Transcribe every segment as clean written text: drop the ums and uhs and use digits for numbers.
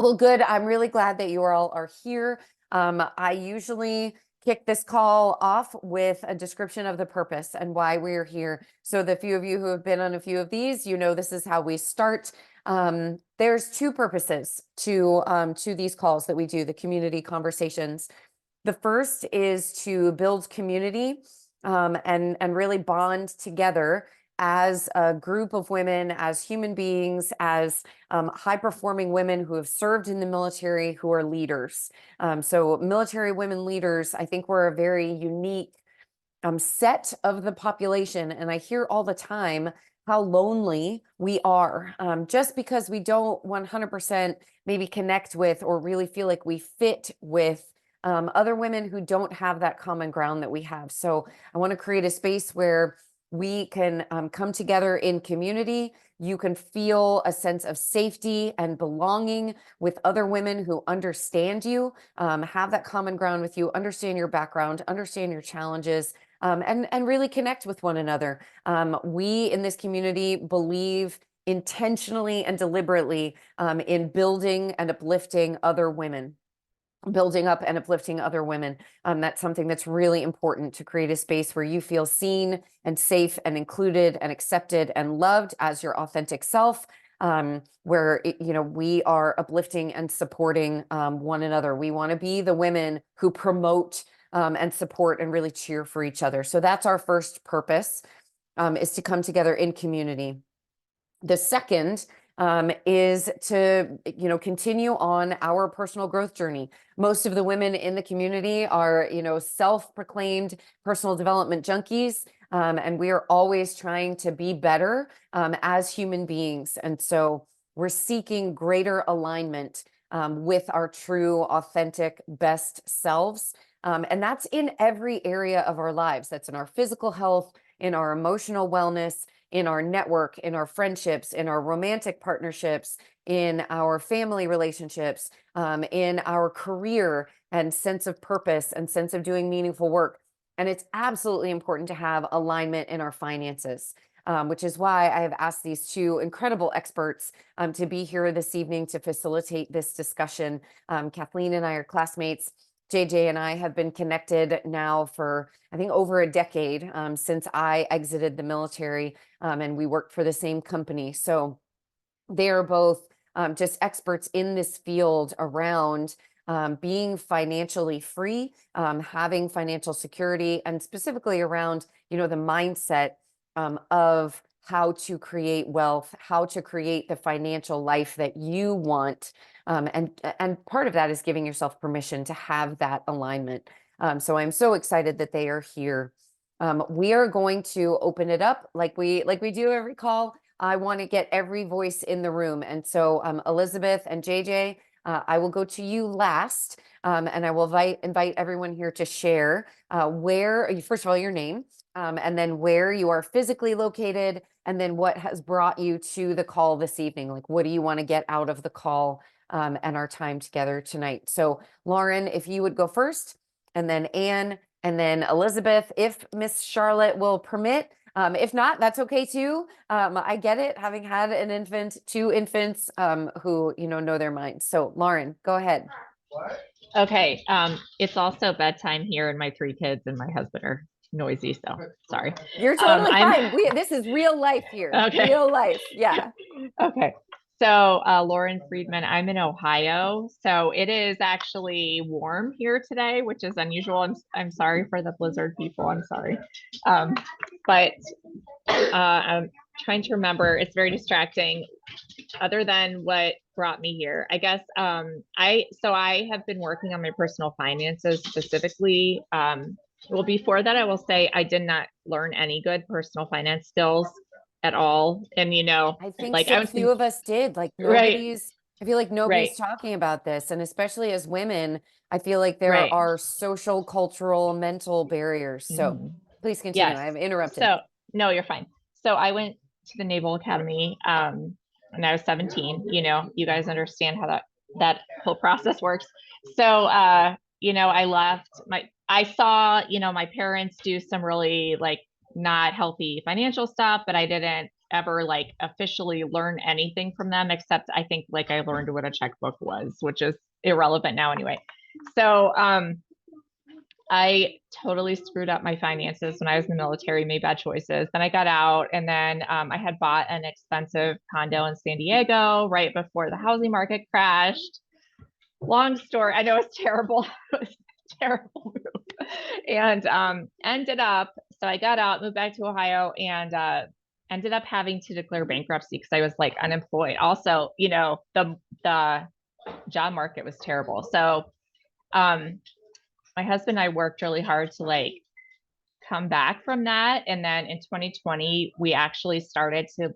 Well, good. I'm really glad that you all are here. I usually kick this call off with a description of the purpose and why we're here. So the few of you who have been on a few of these, you know this is how we start. There's two purposes to these calls that we do, the community conversations. The first is to build community and really bond together as a group of women, as human beings, as high performing women who have served in the military, who are leaders. So military women leaders, I think we're a very unique set of the population. And I hear all the time how lonely we are, just because we don't 100% maybe connect with or really feel like we fit with other women who don't have that common ground that we have. So I want to create a space where we can come together in community. You can feel a sense of safety and belonging with other women who understand you, have that common ground with you, understand your background, understand your challenges, and really connect with one another. We in this community believe intentionally and deliberately in building and uplifting other women. Building up and uplifting other women. That's something that's really important, to create a space where you feel seen and safe and included and accepted and loved as your authentic self. Where we are uplifting and supporting one another. We want to be the women who promote and support and really cheer for each other. So that's our first purpose, is to come together in community. The second is to continue on our personal growth journey. Most of the women in the community are self-proclaimed personal development junkies, and we are always trying to be better as human beings. And so we're seeking greater alignment with our true, authentic, best selves. And that's in every area of our lives. That's in our physical health, in our emotional wellness, in our network, in our friendships, in our romantic partnerships, in our family relationships, in our career and sense of purpose and sense of doing meaningful work. And it's absolutely important to have alignment in our finances, which is why I have asked these two incredible experts to be here this evening to facilitate this discussion. Kathleen and I are classmates. JJ and I have been connected now for, I think, over a decade, since I exited the military, and we worked for the same company. So they are both just experts in this field around being financially free, having financial security, and specifically around, the mindset of how to create wealth, how to create the financial life that you want. And part of that is giving yourself permission to have that alignment. So I'm so excited that they are here. We are going to open it up like we do every call. I want to get every voice in the room. And so Elizabeth and JJ, I will go to you last, and I will invite everyone here to share first of all, your name, and then where you are physically located, and then what has brought you to the call this evening. Like, what do you want to get out of the call and our time together tonight? So Lauren, if you would go first, and then Anne, and then Elizabeth, if Miss Charlotte will permit. If not, that's okay too. I get it, having had an infant, two infants who know their minds. So Lauren, go ahead. Okay. It's also bedtime here, and my three kids and my husband are noisy, so sorry. You're totally fine. This is real life here. Okay. Real life. Yeah. Okay. So Lauren Friedman, I'm in Ohio. So it is actually warm here today, which is unusual. I'm sorry for the blizzard people. I'm sorry. But I'm trying to remember. It's very distracting. Other than what brought me here, I guess I have been working on my personal finances specifically. Well, before that, I will say I did not learn any good personal finance skills at all. And I think like so few of us did. Like right, I feel like right, nobody's talking about this. And especially as women, I feel like there right. are social, cultural, mental barriers. So Mhm. please continue. Yes. I have interrupted. So no, you're fine. So I went to the Naval Academy when I was 17. You guys understand how that whole process works. So I left I saw, my parents do some really like not healthy financial stuff, but I didn't ever like officially learn anything from them, except I think like I learned what a checkbook was, which is irrelevant now anyway. So I totally screwed up my finances when I was in the military, made bad choices. Then I got out, and then I had bought an expensive condo in San Diego right before the housing market crashed. Long story. I know it's terrible. It was a terrible move. And ended up, so I got out, moved back to Ohio, and ended up having to declare bankruptcy because I was like unemployed. Also, you know, the job market was terrible. So my husband and I worked really hard to like come back from that. And then in 2020, we actually started to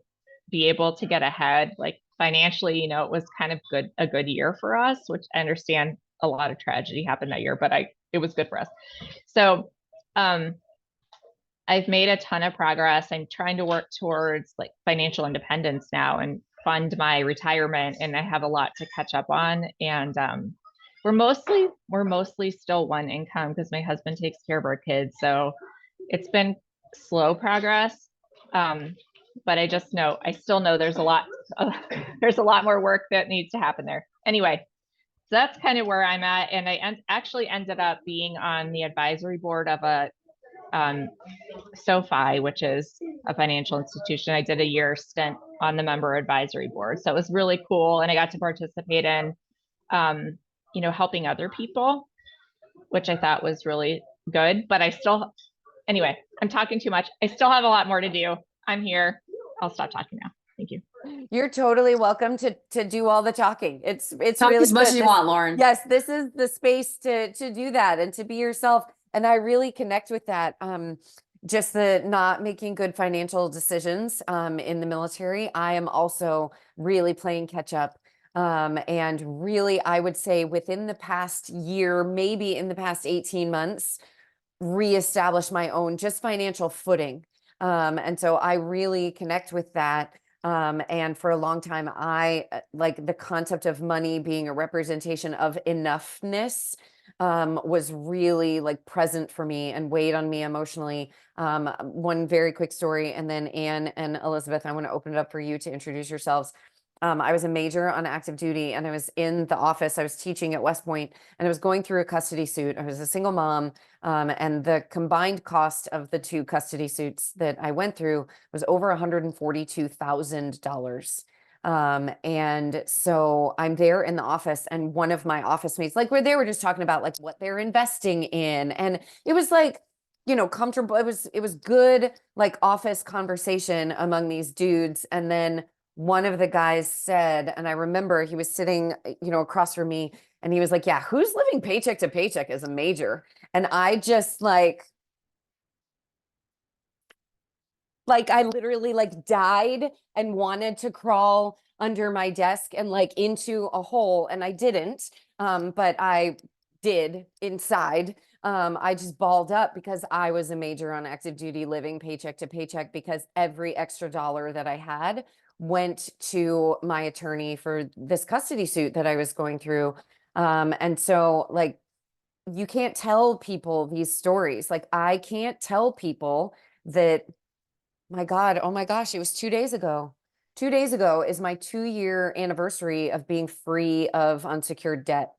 be able to get ahead, like financially, you know, it was kind of a good year for us, which I understand a lot of tragedy happened that year, but it was good for us. So, I've made a ton of progress. I'm trying to work towards like financial independence now and fund my retirement. And I have a lot to catch up on. And, we're mostly still one income because my husband takes care of our kids. So it's been slow progress. But I still know there's a lot more work that needs to happen there. Anyway, so that's kind of where I'm at. And I actually ended up being on the advisory board of a SoFi, which is a financial institution. I did a year stint on the member advisory board. So it was really cool. And I got to participate in, you know, helping other people, which I thought was really good. But anyway, I'm talking too much. I still have a lot more to do. I'm here. I'll stop talking now. Thank you. You're totally welcome to do all the talking. It's Talk really as much as you good. want, Lauren. Yes, this is the space to do that and to be yourself. And I really connect with that. Just the not making good financial decisions in the military. I am also really playing catch up. And really, I would say within the past year, maybe in the past 18 months, reestablish my own just financial footing. And so I really connect with that. And for a long time, I like the concept of money being a representation of enoughness was really like present for me and weighed on me emotionally. One very quick story, and then Anne and Elizabeth, I want to open it up for you to introduce yourselves. I was a major on active duty, and I was in the office. I was teaching at West Point, and I was going through a custody suit. I was a single mom, and the combined cost of the two custody suits that I went through was over $142,000. And so I'm there in the office, and one of my office mates, like, where they were just talking about like what they're investing in, and it was like, you know, comfortable. It was good, like office conversation among these dudes, and then one of the guys said, and I remember he was sitting, you know, across from me, and he was like, yeah, who's living paycheck to paycheck as a major? And I just like I literally like died and wanted to crawl under my desk and like into a hole, and I didn't. But I did inside. I just balled up because I was a major on active duty living paycheck to paycheck because every extra dollar that I had went to my attorney for this custody suit that I was going through. And so like you can't tell people these stories. Like I can't tell people that, my God, oh my gosh, it was 2 days ago. 2 days ago is my 2-year anniversary of being free of unsecured debt.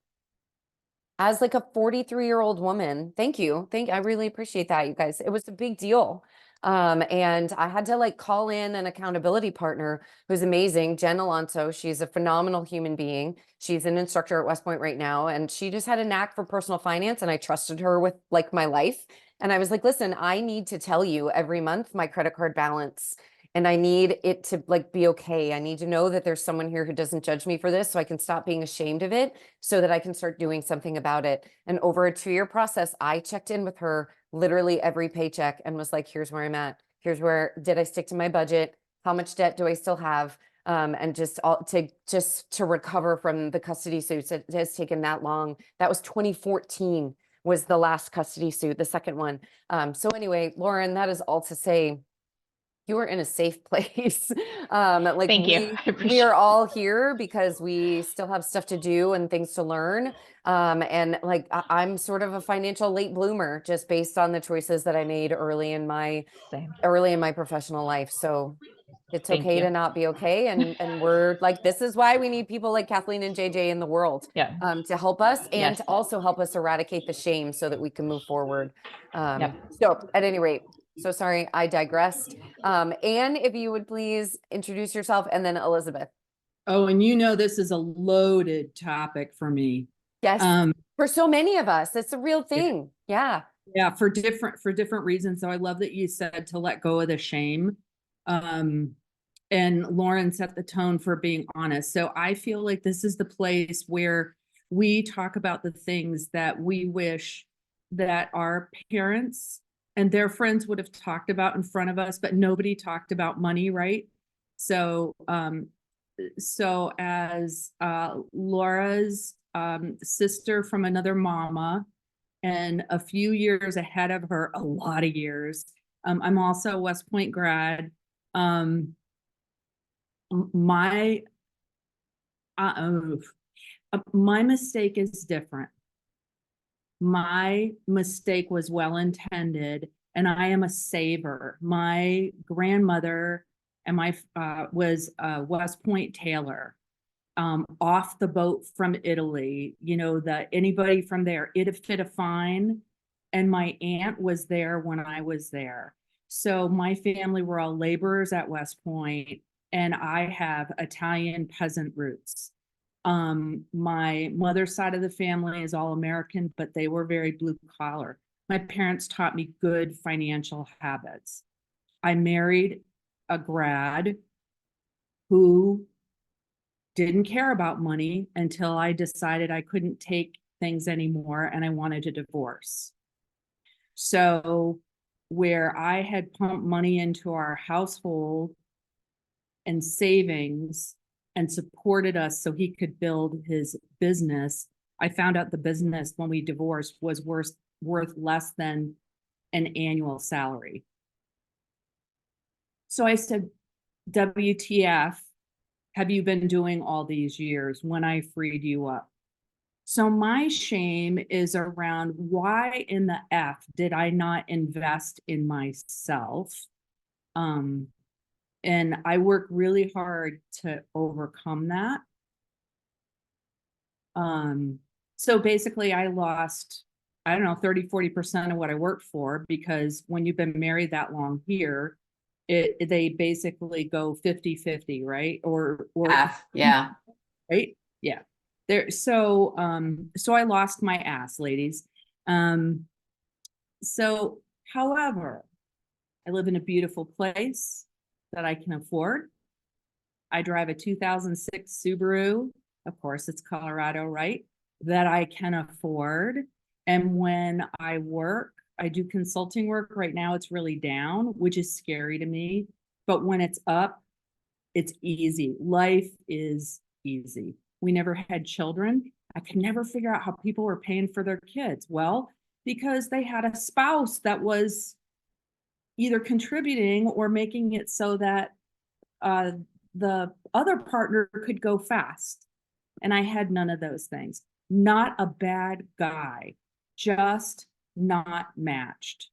As like a 43-year-old woman, thank you. I really appreciate that, you guys. It was a big deal. And I had to like call in an accountability partner who's amazing, Jen Alonso. She's a phenomenal human being. She's an instructor at West Point right now, and she just had a knack for personal finance, and I trusted her with like my life. And I was like, listen, I need to tell you every month my credit card balance, and I need it to like be okay. I need to know that there's someone here who doesn't judge me for this, so I can stop being ashamed of it, so that I can start doing something about it. And over a 2-year process, I checked in with her literally every paycheck and was like, here's where I'm at. Here's where, did I stick to my budget? How much debt do I still have? And just to recover from the custody suits. It has taken that long. That was 2014 was the last custody suit, the second one. So anyway, Lauren, that is all to say, you are in a safe place. Like Thank you. we are all here because we still have stuff to do and things to learn. And like I'm sort of a financial late bloomer just based on the choices that I made early in my Same. professional life. So It's Thank okay you. to not be okay. And we're like, this is why we need people like Kathleen and JJ in the world Yeah. to help us and Yes. to also help us eradicate the shame so that we can move forward. Yep. So at any rate, so sorry, I digressed. Anne, if you would please introduce yourself, and then Elizabeth. Oh, and you know, this is a loaded topic for me. Yes, for so many of us, it's a real thing. Yeah. Yeah, for different reasons. So I love that you said to let go of the shame. And Lauren set the tone for being honest. So I feel like this is the place where we talk about the things that we wish that our parents and their friends would have talked about in front of us, but nobody talked about money, right? So so as Laura's sister from another mama, and a few years ahead of her, a lot of years. I'm also a West Point grad. My my mistake is different. My mistake was well intended, and I am a saver. My grandmother and my was West Point tailor, off the boat from Italy. You know, that anybody from there, it fit a fine. And my aunt was there when I was there. So my family were all laborers at West Point, and I have Italian peasant roots. My mother's side of the family is all American, but they were very blue collar. My parents taught me good financial habits. I married a grad who didn't care about money until I decided I couldn't take things anymore and I wanted a divorce. So where I had pumped money into our household and savings and supported us so he could build his business, I found out the business when we divorced was worth less than an annual salary. So I said, WTF have you been doing all these years when I freed you up? So my shame is around why in the F did I not invest in myself? And I work really hard to overcome that. So basically I lost, I don't know, 30-40% of what I worked for, because when you've been married that long here, they basically go 50-50, right? Or Half, yeah. right? Yeah. So I lost my ass, ladies. So however, I live in a beautiful place that I can afford. I drive a 2006 Subaru. Of course, it's Colorado, right? That I can afford. And when I work, I do consulting work. Right now, it's really down, which is scary to me. But when it's up, it's easy. Life is easy. We never had children. I could never figure out how people were paying for their kids. Well, because they had a spouse that was either contributing or making it so that the other partner could go fast. And I had none of those things. Not a bad guy, just not matched.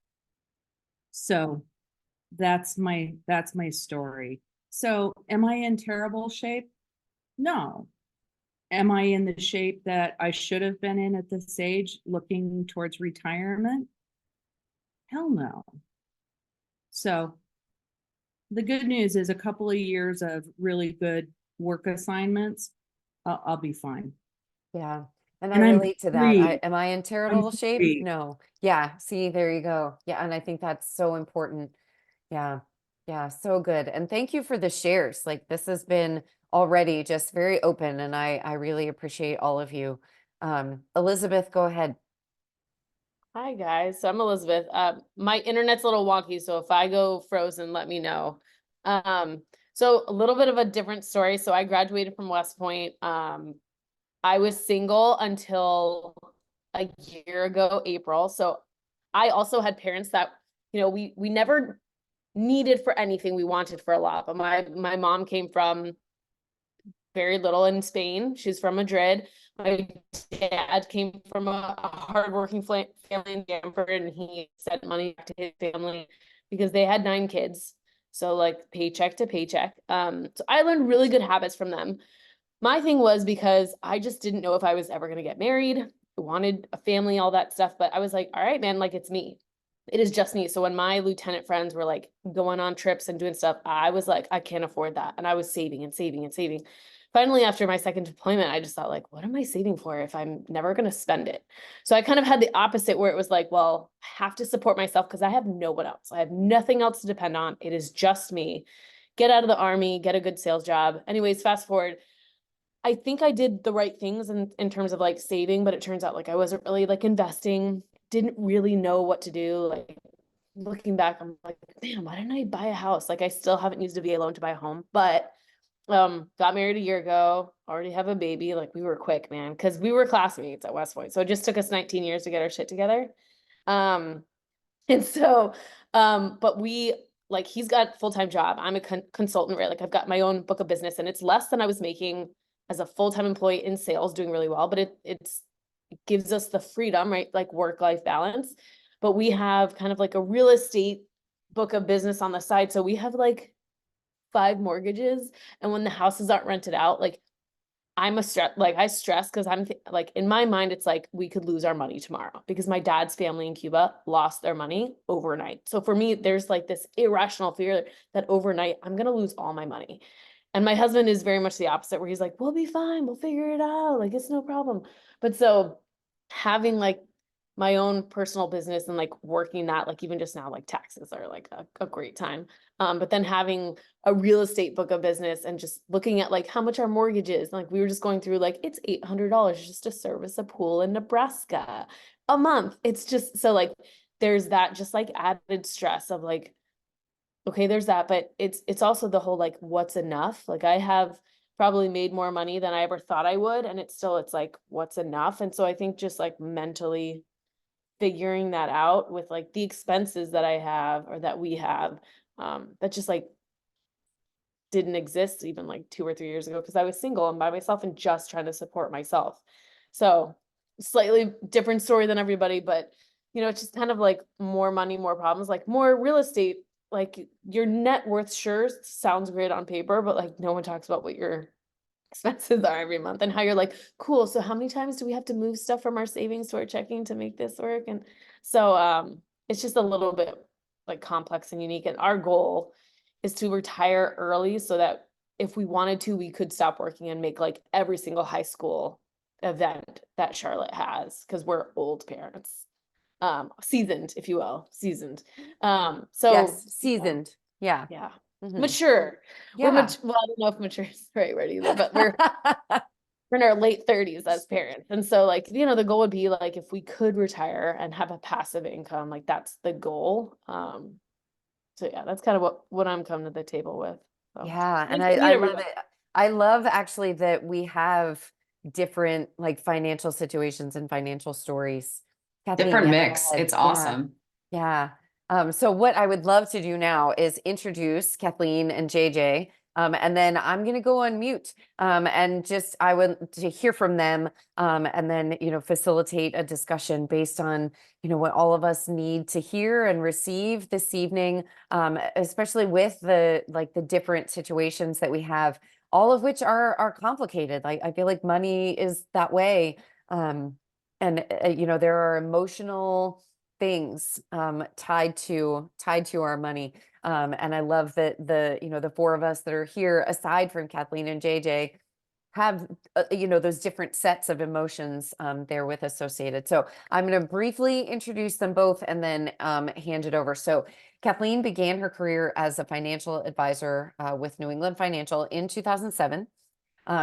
So that's my story. So am I in terrible shape? No. Am I in the shape that I should have been in at this age, looking towards retirement? Hell no. So the good news is a couple of years of really good work assignments, I'll be fine. Yeah. And I And I'm relate to that. free. Am I in terrible shape? free. No. Yeah. See, there you go. Yeah. And I think that's so important. Yeah. Yeah. So good. And thank you for the shares. Like, this has been already just very open, and I really appreciate all of you. Elizabeth, go ahead. Hi guys, so I'm Elizabeth. My internet's a little wonky, so if I go frozen, let me know. So a little bit of a different story. So I graduated from West Point. I was single until a year ago, April. So I also had parents that, we never needed for anything. We wanted for a lot. But my mom came from very little in Spain. She's from Madrid. My dad came from a hardworking family in Stamford, and he sent money back to his family because they had 9 kids. So like paycheck to paycheck. So I learned really good habits from them. My thing was because I just didn't know if I was ever going to get married, I wanted a family, all that stuff. But I was like, all right, man, like it's me. It is just me. So when my lieutenant friends were like going on trips and doing stuff, I was like, I can't afford that. And I was saving and saving and saving. Finally, after my second deployment, I just thought like, what am I saving for if I'm never going to spend it? So I kind of had the opposite where it was like, well, I have to support myself because I have no one else. I have nothing else to depend on. It is just me. Get out of the army, get a good sales job. Anyways, fast forward. I think I did the right things in terms of like saving, but it turns out like I wasn't really like investing, didn't really know what to do. Like looking back, I'm like, damn, why didn't I buy a house? Like I still haven't used a VA loan to buy a home, but got married a year ago, already have a baby. Like we were quick, man, because we were classmates at West Point. So it just took us 19 years to get our shit together. And so, but we like he's got full-time job. I'm a consultant, right? Like I've got my own book of business and it's less than I was making as a full-time employee in sales, doing really well, but it gives us the freedom, right? Like work-life balance. But we have kind of like a real estate book of business on the side. So we have like 5 mortgages. And when the houses aren't rented out, like I'm a stress, like I stress because I'm like in my mind, it's like we could lose our money tomorrow because my dad's family in Cuba lost their money overnight. So for me, there's like this irrational fear that overnight I'm going to lose all my money. And my husband is very much the opposite, where he's like, we'll be fine. We'll figure it out. Like, it's no problem. But so having like my own personal business and like working that, like even just now, like taxes are like a great time. But then having a real estate book of business and just looking at like how much our mortgage is. Like we were just going through like, it's $800 just to service a pool in Nebraska a month. It's just, so like, there's that just like added stress of like, okay, there's that, but it's also the whole like what's enough. Like I have probably made more money than I ever thought I would, and it's like what's enough. And so I think just like mentally figuring that out with like the expenses that I have or that we have, that just like didn't exist even like 2 or 3 years ago because I was single and by myself and just trying to support myself. So slightly different story than everybody, but it's just kind of like more money, more problems, like more real estate. Like your net worth sure sounds great on paper, but like no one talks about what your expenses are every month and how you're like, cool. So how many times do we have to move stuff from our savings to our checking to make this work? And so it's just a little bit like complex and unique. And our goal is to retire early so that if we wanted to, we could stop working and make like every single high school event that Charlotte has because we're old parents. Seasoned, if you will, seasoned. So Yes, seasoned. Yeah. yeah, Mhm. mature. Yeah. We're well, I don't know if mature is the right word either, but we're in our late 30s as parents. And so like, the goal would be like, if we could retire and have a passive income, like that's the goal. So yeah, that's kind of what I'm coming to the table with. So. Yeah, and Nice to meet I love everyone. it. I love actually that we have different like financial situations and financial stories. Kathleen, Different yeah, go mix. ahead. It's awesome. Yeah. So what I would love to do now is introduce Kathleen and JJ. And then I'm going to go on mute. And just I would to hear from them. And then, facilitate a discussion based on, what all of us need to hear and receive this evening. Especially with the different situations that we have, all of which are complicated. Like I feel like money is that way. And there are emotional things tied to our money. And I love that the 4 of us that are here, aside from Kathleen and JJ, have those different sets of emotions there with associated. So I'm going to briefly introduce them both and then hand it over. So Kathleen began her career as a financial advisor with New England Financial in 2007.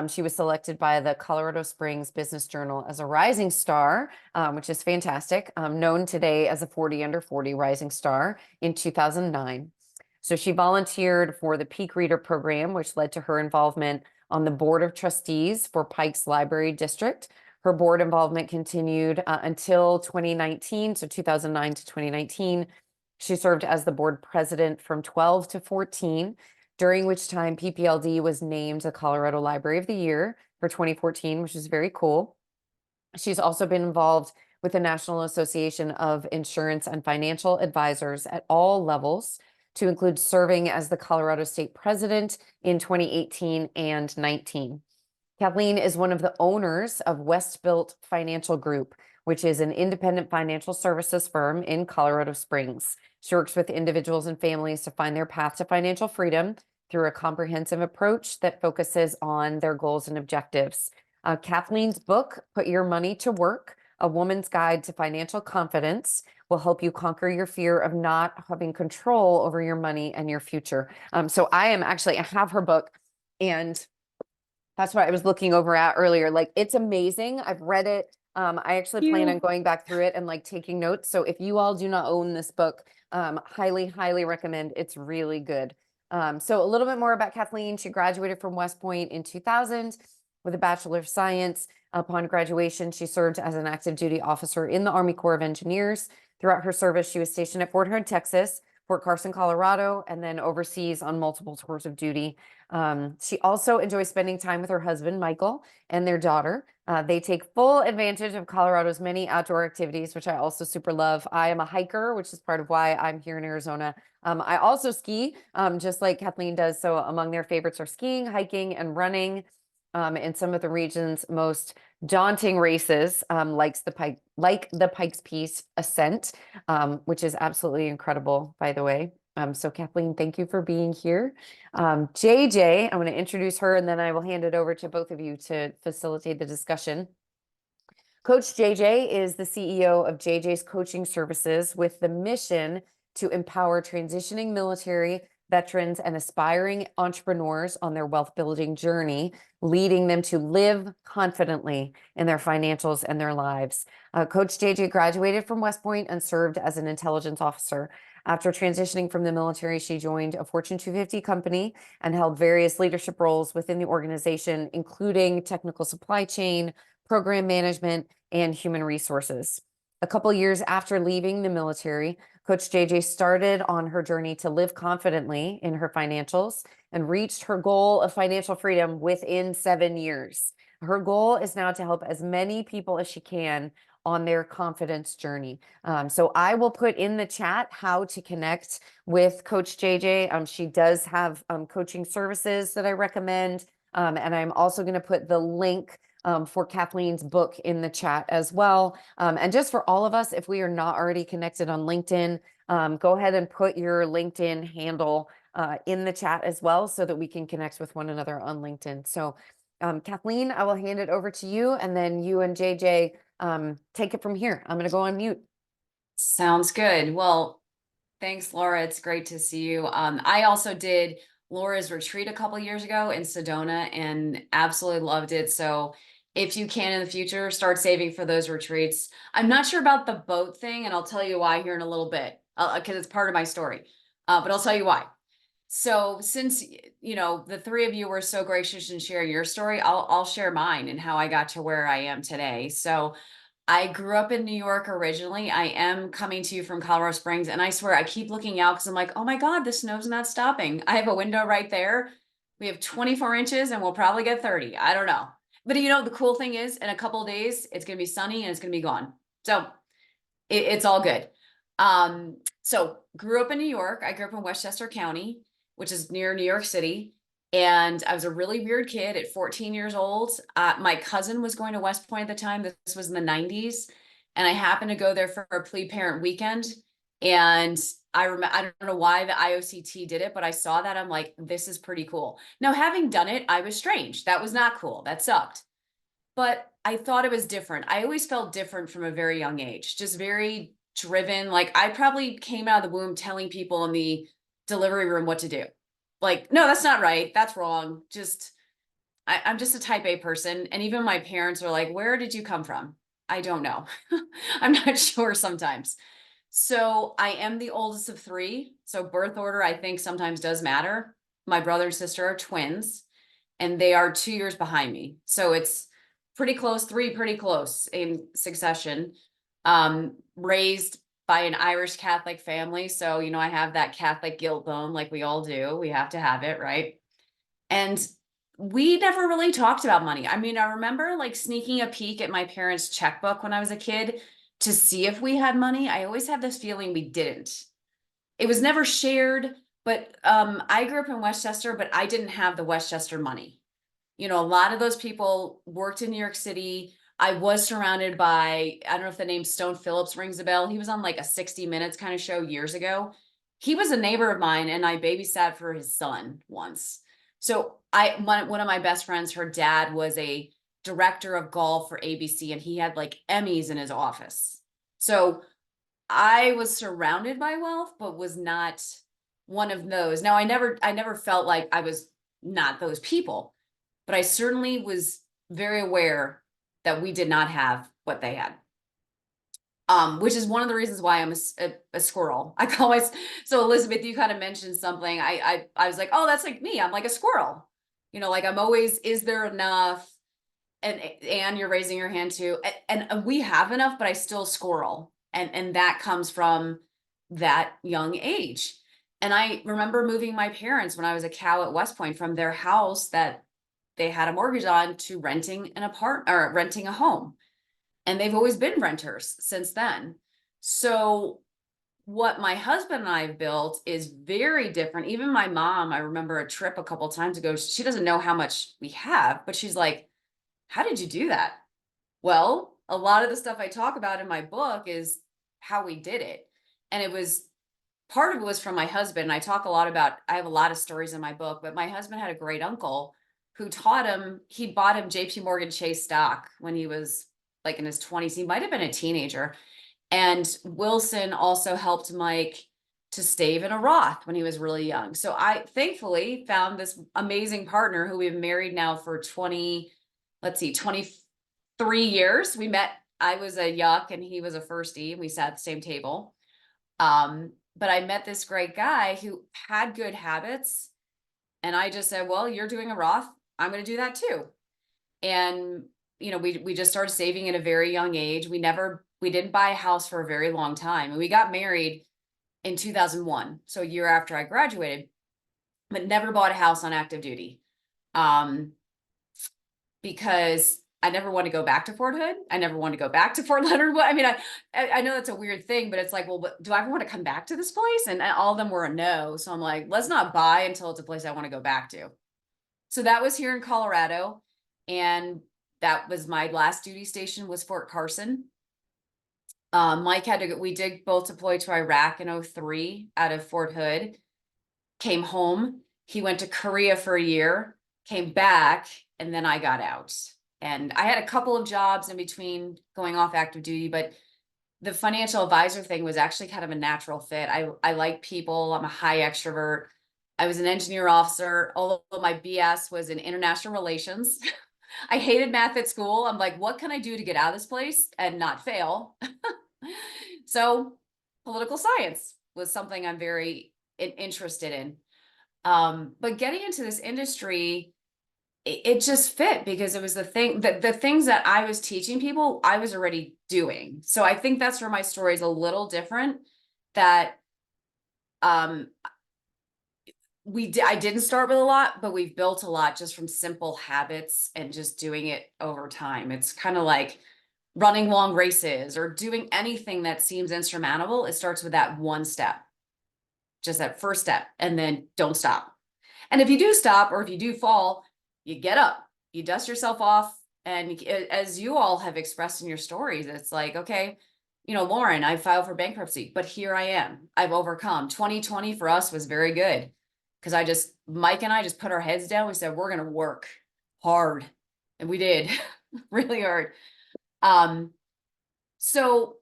She was selected by the Colorado Springs Business Journal as a Rising Star, which is fantastic, known today as a 40 Under 40 Rising Star in 2009. So she volunteered for the Peak Reader Program, which led to her involvement on the Board of Trustees for Pikes Library District. Her board involvement continued until 2019, so 2009 to 2019. She served as the board president from 12 to 14, during which time PPLD was named the Colorado Library of the Year for 2014, which is very cool. She's also been involved with the National Association of Insurance and Financial Advisors at all levels to include serving as the Colorado State President in 2018 and 19. Kathleen is one of the owners of Westbuilt Financial Group, which is an independent financial services firm in Colorado Springs. She works with individuals and families to find their path to financial freedom through a comprehensive approach that focuses on their goals and objectives. Kathleen's book, Put Your Money to Work, A Woman's Guide to Financial Confidence, will help you conquer your fear of not having control over your money and your future. So I have her book, and that's what I was looking over at earlier. Like, it's amazing. I've read it. I actually plan on going back through it and like taking notes. So if you all do not own this book, highly, highly recommend. It's really good. So a little bit more about Kathleen. She graduated from West Point in 2000 with a Bachelor of Science. Upon graduation, she served as an active duty officer in the Army Corps of Engineers. Throughout her service, she was stationed at Fort Hood, Texas, Fort Carson, Colorado, and then overseas on multiple tours of duty. She also enjoys spending time with her husband, Michael, and their daughter. They take full advantage of Colorado's many outdoor activities, which I also super love. I am a hiker, which is part of why I'm here in Arizona. I also ski, just like Kathleen does. So among their favorites are skiing, hiking, and running. In some of the region's most daunting races, like the Pikes Peak Ascent, which is absolutely incredible, by the way. So Kathleen, thank you for being here. JJ, I'm going to introduce her, and then I will hand it over to both of you to facilitate the discussion. Coach JJ is the CEO of JJ's Coaching Services, with the mission to empower transitioning military veterans and aspiring entrepreneurs on their wealth building journey, leading them to live confidently in their financials and their lives. Coach JJ graduated from West Point and served as an intelligence officer. After transitioning from the military, she joined a Fortune 250 company and held various leadership roles within the organization, including technical supply chain, program management, and human resources. A couple years after leaving the military, Coach JJ started on her journey to live confidently in her financials and reached her goal of financial freedom within 7 years. Her goal is now to help as many people as she can on their confidence journey. So I will put in the chat how to connect with Coach JJ. She does have coaching services that I recommend. And I'm also going to put the link for Kathleen's book in the chat as well. And just for all of us, if we are not already connected on LinkedIn, go ahead and put your LinkedIn handle in the chat as well, so that we can connect with one another on LinkedIn. So Kathleen, I will hand it over to you, and then you and JJ take it from here. I'm going to go on mute. Sounds good. Well, thanks, Laura. It's great to see you. I also did Laura's retreat a couple years ago in Sedona and absolutely loved it. So if you can in the future, start saving for those retreats. I'm not sure about the boat thing, and I'll tell you why here in a little bit, because it's part of my story. But I'll tell you why. So since, you know, the three of you were so gracious in sharing your story, I'll share mine and how I got to where I am today. So I grew up in New York originally. I am coming to you from Colorado Springs, and I swear I keep looking out because I'm like, oh my God, the snow's not stopping. I have a window right there. We have 24 inches and we'll probably get 30. I don't know. But you know, the cool thing is, in a couple of days, it's going to be sunny and it's going to be gone. So it's all good. So grew up in New York. I grew up in Westchester County, which is near New York City. And I was a really weird kid at 14 years old. My cousin was going to West Point at the time. This was in the 90s. And I happened to go there for a plebe parent weekend. And I don't know why the IOCT did it, but I saw that. I'm like, this is pretty cool. Now, having done it, I was strange. That was not cool. That sucked. But I thought it was different. I always felt different from a very young age, just very driven. Like, I probably came out of the womb telling people in the delivery room what to do. Like, no, that's not right. That's wrong. I'm just a type A person. And even my parents are like, where did you come from? I don't know. I'm not sure sometimes. So I am the oldest of three. So birth order, I think, sometimes does matter. My brother and sister are twins, and they are 2 years behind me. So it's pretty close, three pretty close in succession. Raised by an Irish Catholic family. So, you know, I have that Catholic guilt bone, like we all do. We have to have it, right? And we never really talked about money. I mean, I remember like sneaking a peek at my parents' checkbook when I was a kid to see if we had money. I always had this feeling we didn't. It was never shared. But I grew up in Westchester, but I didn't have the Westchester money. You know, a lot of those people worked in New York City. I was surrounded by, I don't know if the name Stone Phillips rings a bell. He was on like a 60 Minutes kind of show years ago. He was a neighbor of mine and I babysat for his son once. So one of my best friends, her dad was a director of golf for ABC and he had like Emmys in his office. So I was surrounded by wealth, but was not one of those. Now I never felt like I was not those people, but I certainly was very aware that we did not have what they had. Which is one of the reasons why I'm a squirrel. I call myself, so Elizabeth, you kind of mentioned something. I was like, oh, that's like me. I'm like a squirrel. You know, like I'm always, is there enough? And you're raising your hand too. And we have enough, but I still squirrel. And that comes from that young age. And I remember moving my parents when I was a cow at West Point from their house that they had a mortgage on to renting an apartment or renting a home. And they've always been renters since then. So what my husband and I have built is very different. Even my mom, I remember a trip a couple times ago, she doesn't know how much we have, but she's like, how did you do that? Well, a lot of the stuff I talk about in my book is how we did it. And it was, part of it was from my husband. I talk a lot about, I have a lot of stories in my book, but my husband had a great uncle who taught him, he bought him JP Morgan Chase stock when he was like in his 20s. He might have been a teenager. And Wilson also helped Mike to stave in a Roth when he was really young. So I thankfully found this amazing partner who we've married now for 23 years. We met, I was a yuck and he was a firstie, and we sat at the same table. But I met this great guy who had good habits. And I just said, well, you're doing a Roth, I'm going to do that too. And, you know, we just started saving at a very young age. We didn't buy a house for a very long time. And we got married in 2001. So a year after I graduated, but never bought a house on active duty. Because I never want to go back to Fort Hood. I never want to go back to Fort Leonard. I mean, I know that's a weird thing, but it's like, well, do I ever want to come back to this place? And all of them were a no. So I'm like, let's not buy until it's a place I want to go back to. So that was here in Colorado. And that was my last duty station was Fort Carson. Mike we did both deploy to Iraq in 2003 out of Fort Hood, came home. He went to Korea for a year, came back, and then I got out. And I had a couple of jobs in between going off active duty, but the financial advisor thing was actually kind of a natural fit. I like people. I'm a high extrovert. I was an engineer officer, although my BS was in international relations. I hated math at school. I'm like, what can I do to get out of this place and not fail? So political science was something I'm very interested in. But getting into this industry, it just fit because it was the thing that the things that I was teaching people, I was already doing. So I think that's where my story is a little different, that I didn't start with a lot, but we've built a lot just from simple habits and just doing it over time. It's kind of like running long races or doing anything that seems insurmountable. It starts with that one step, just that first step, and then don't stop. And if you do stop, or if you do fall, you get up, you dust yourself off. And as you all have expressed in your stories, it's like, okay, you know, Lauren, I filed for bankruptcy, but here I am. I've overcome. 2020 for us was very good because Mike and I just put our heads down. We said, we're going to work hard. And we did really hard. So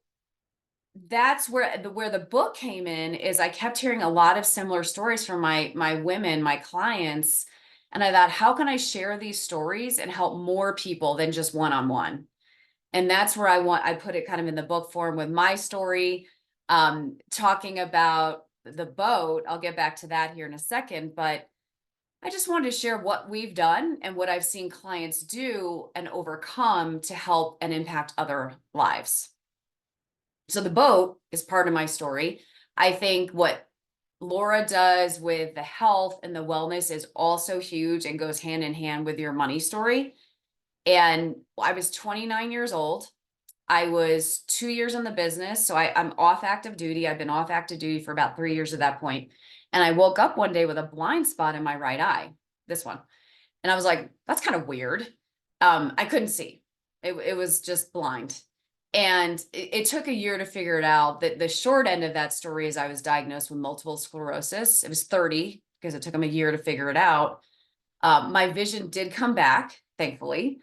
that's where the book came in, is I kept hearing a lot of similar stories from my women, my clients. And I thought, how can I share these stories and help more people than just one-on-one? And that's where I put it kind of in the book form with my story, talking about the boat. I'll get back to that here in a second, but I just wanted to share what we've done and what I've seen clients do and overcome to help and impact other lives. So the boat is part of my story. I think what Laura does with the health and the wellness is also huge and goes hand in hand with your money story. And I was 29 years old. I was 2 years in the business. So I'm off active duty. I've been off active duty for about 3 years at that point. And I woke up one day with a blind spot in my right eye, this one. And I was like, that's kind of weird. I couldn't see. It was just blind. And it took a year to figure it out. The short end of that story is I was diagnosed with multiple sclerosis. It was 30 because it took them a year to figure it out. My vision did come back, thankfully.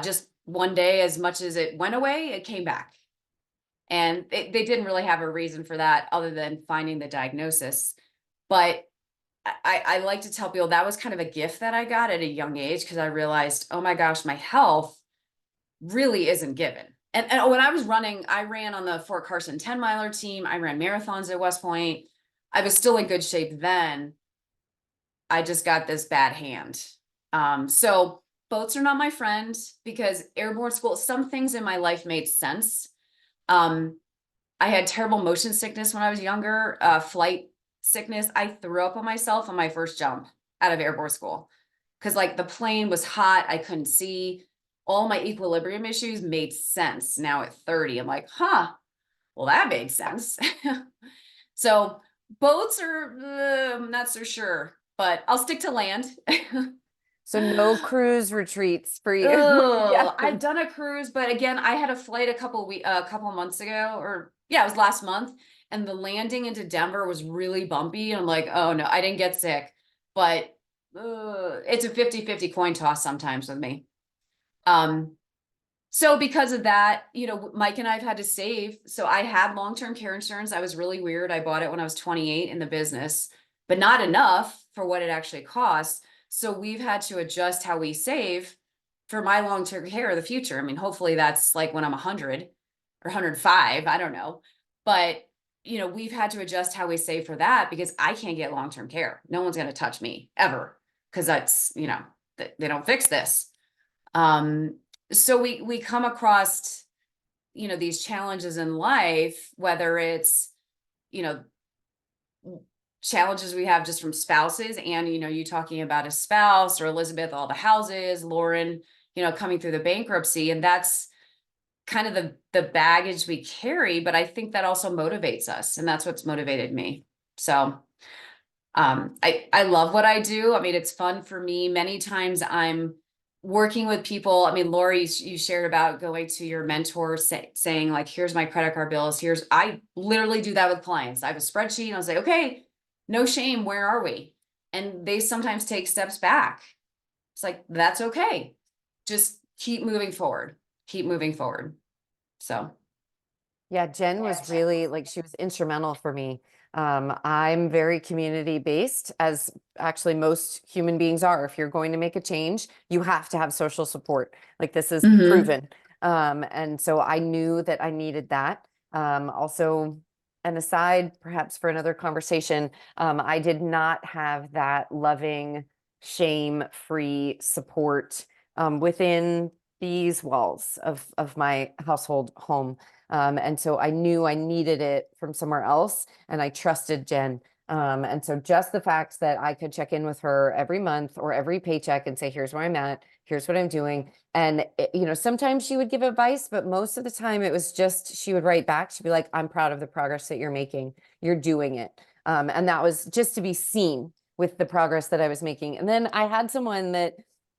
Just one day, as much as it went away, it came back. And they didn't really have a reason for that other than finding the diagnosis. But I like to tell people that was kind of a gift that I got at a young age, because I realized, oh my gosh, my health really isn't given. And when I was running, I ran on the Fort Carson 10-miler team. I ran marathons at West Point. I was still in good shape then. I just got this bad hand. So boats are not my friend, because airborne school, some things in my life made sense. I had terrible motion sickness when I was younger, flight sickness. I threw up on myself on my first jump out of airborne school, because like the plane was hot. I couldn't see. All my equilibrium issues made sense. Now at 30, I'm like, well, that made sense. So boats are, I'm not so sure, but I'll stick to land. So no cruise retreats for you. Oh, Yeah. I've done a cruise, but again, I had a flight a couple months ago, or yeah, it was last month, and the landing into Denver was really bumpy. And I'm like, oh no, I didn't get sick, but it's a 50-50 coin toss sometimes with me. So because of that, you know, Mike and I've had to save. So I had long-term care insurance. I was really weird. I bought it when I was 28 in the business, but not enough for what it actually costs. So we've had to adjust how we save for my long-term care of the future. I mean, hopefully that's like when I'm 100 or 105, I don't know. But, you know, we've had to adjust how we save for that, because I can't get long-term care. No one's going to touch me ever, because that's, you know, they don't fix this. So we come across, you know, these challenges in life, whether it's, you know, challenges we have just from spouses, and, you know, you talking about a spouse, or Elizabeth, all the houses, Lauren, you know, coming through the bankruptcy, and that's kind of the baggage we carry. But I think that also motivates us, and that's what's motivated me. So I love what I do. I mean, it's fun for me. Many times I'm working with people. I mean, Lori, you shared about going to your mentor, saying like, here's my credit card bills. I literally do that with clients. I have a spreadsheet, and I'll say, okay, no shame. Where are we? And they sometimes take steps back. It's like, that's okay. Just keep moving forward. Keep moving forward. So. Yeah, Jen was really like, she was instrumental for me. I'm very community based, as actually most human beings are. If you're going to make a change, you have to have social support. Like, this is Mhm. proven. And so I knew that I needed that. Also, an aside, perhaps for another conversation, I did not have that loving, shame-free support within these walls of my household home. And so I knew I needed it from somewhere else, and I trusted Jen. And so just the fact that I could check in with her every month or every paycheck and say, here's where I'm at, here's what I'm doing. And, you know, sometimes she would give advice, but most of the time it was just, she would write back. She'd be like, I'm proud of the progress that you're making. You're doing it. And that was just to be seen with the progress that I was making. And then I had someone that,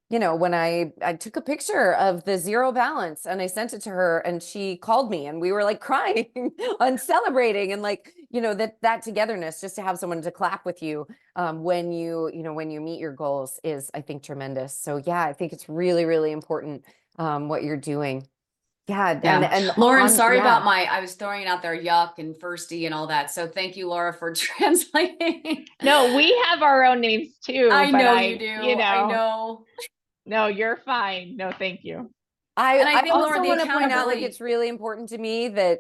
you know, when I took a picture of the zero balance and I sent it to her, and she called me, and we were like crying and celebrating, and like, you know, that togetherness, just to have someone to clap with you when you meet your goals, is, I think, tremendous. So yeah, I think it's really, really important what you're doing. Yeah. Yeah. And Lauren, on- sorry yeah. about I was throwing it out there, yuck and firsty and all that. So thank you, Laura, for translating. No, we have our own names too. I but know you do. You know, I know. no, you're fine. No, thank you. And I I think, also Laura, the want to point out, like, accountability. it's really important to me that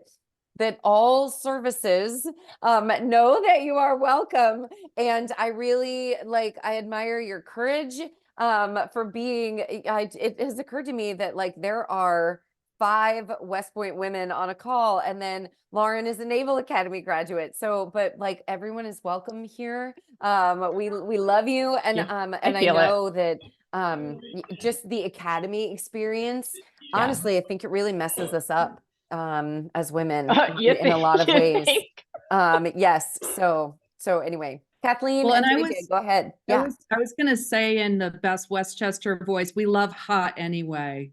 all services know that you are welcome. And I really, like, I admire your courage for being, it has occurred to me that, like, there are 5 West Point women on a call, and then Lauren is a Naval Academy graduate. So, but like, everyone is welcome here. We love you. And, Yeah, and I feel it. know that just the academy experience, Yeah. honestly, I think it really messes us up as women You in a lot of you ways. think? Yes. So anyway, Kathleen Well, and and I JJ, was- go ahead. I Yeah. was gonna say in the best Westchester voice, we love hot anyway.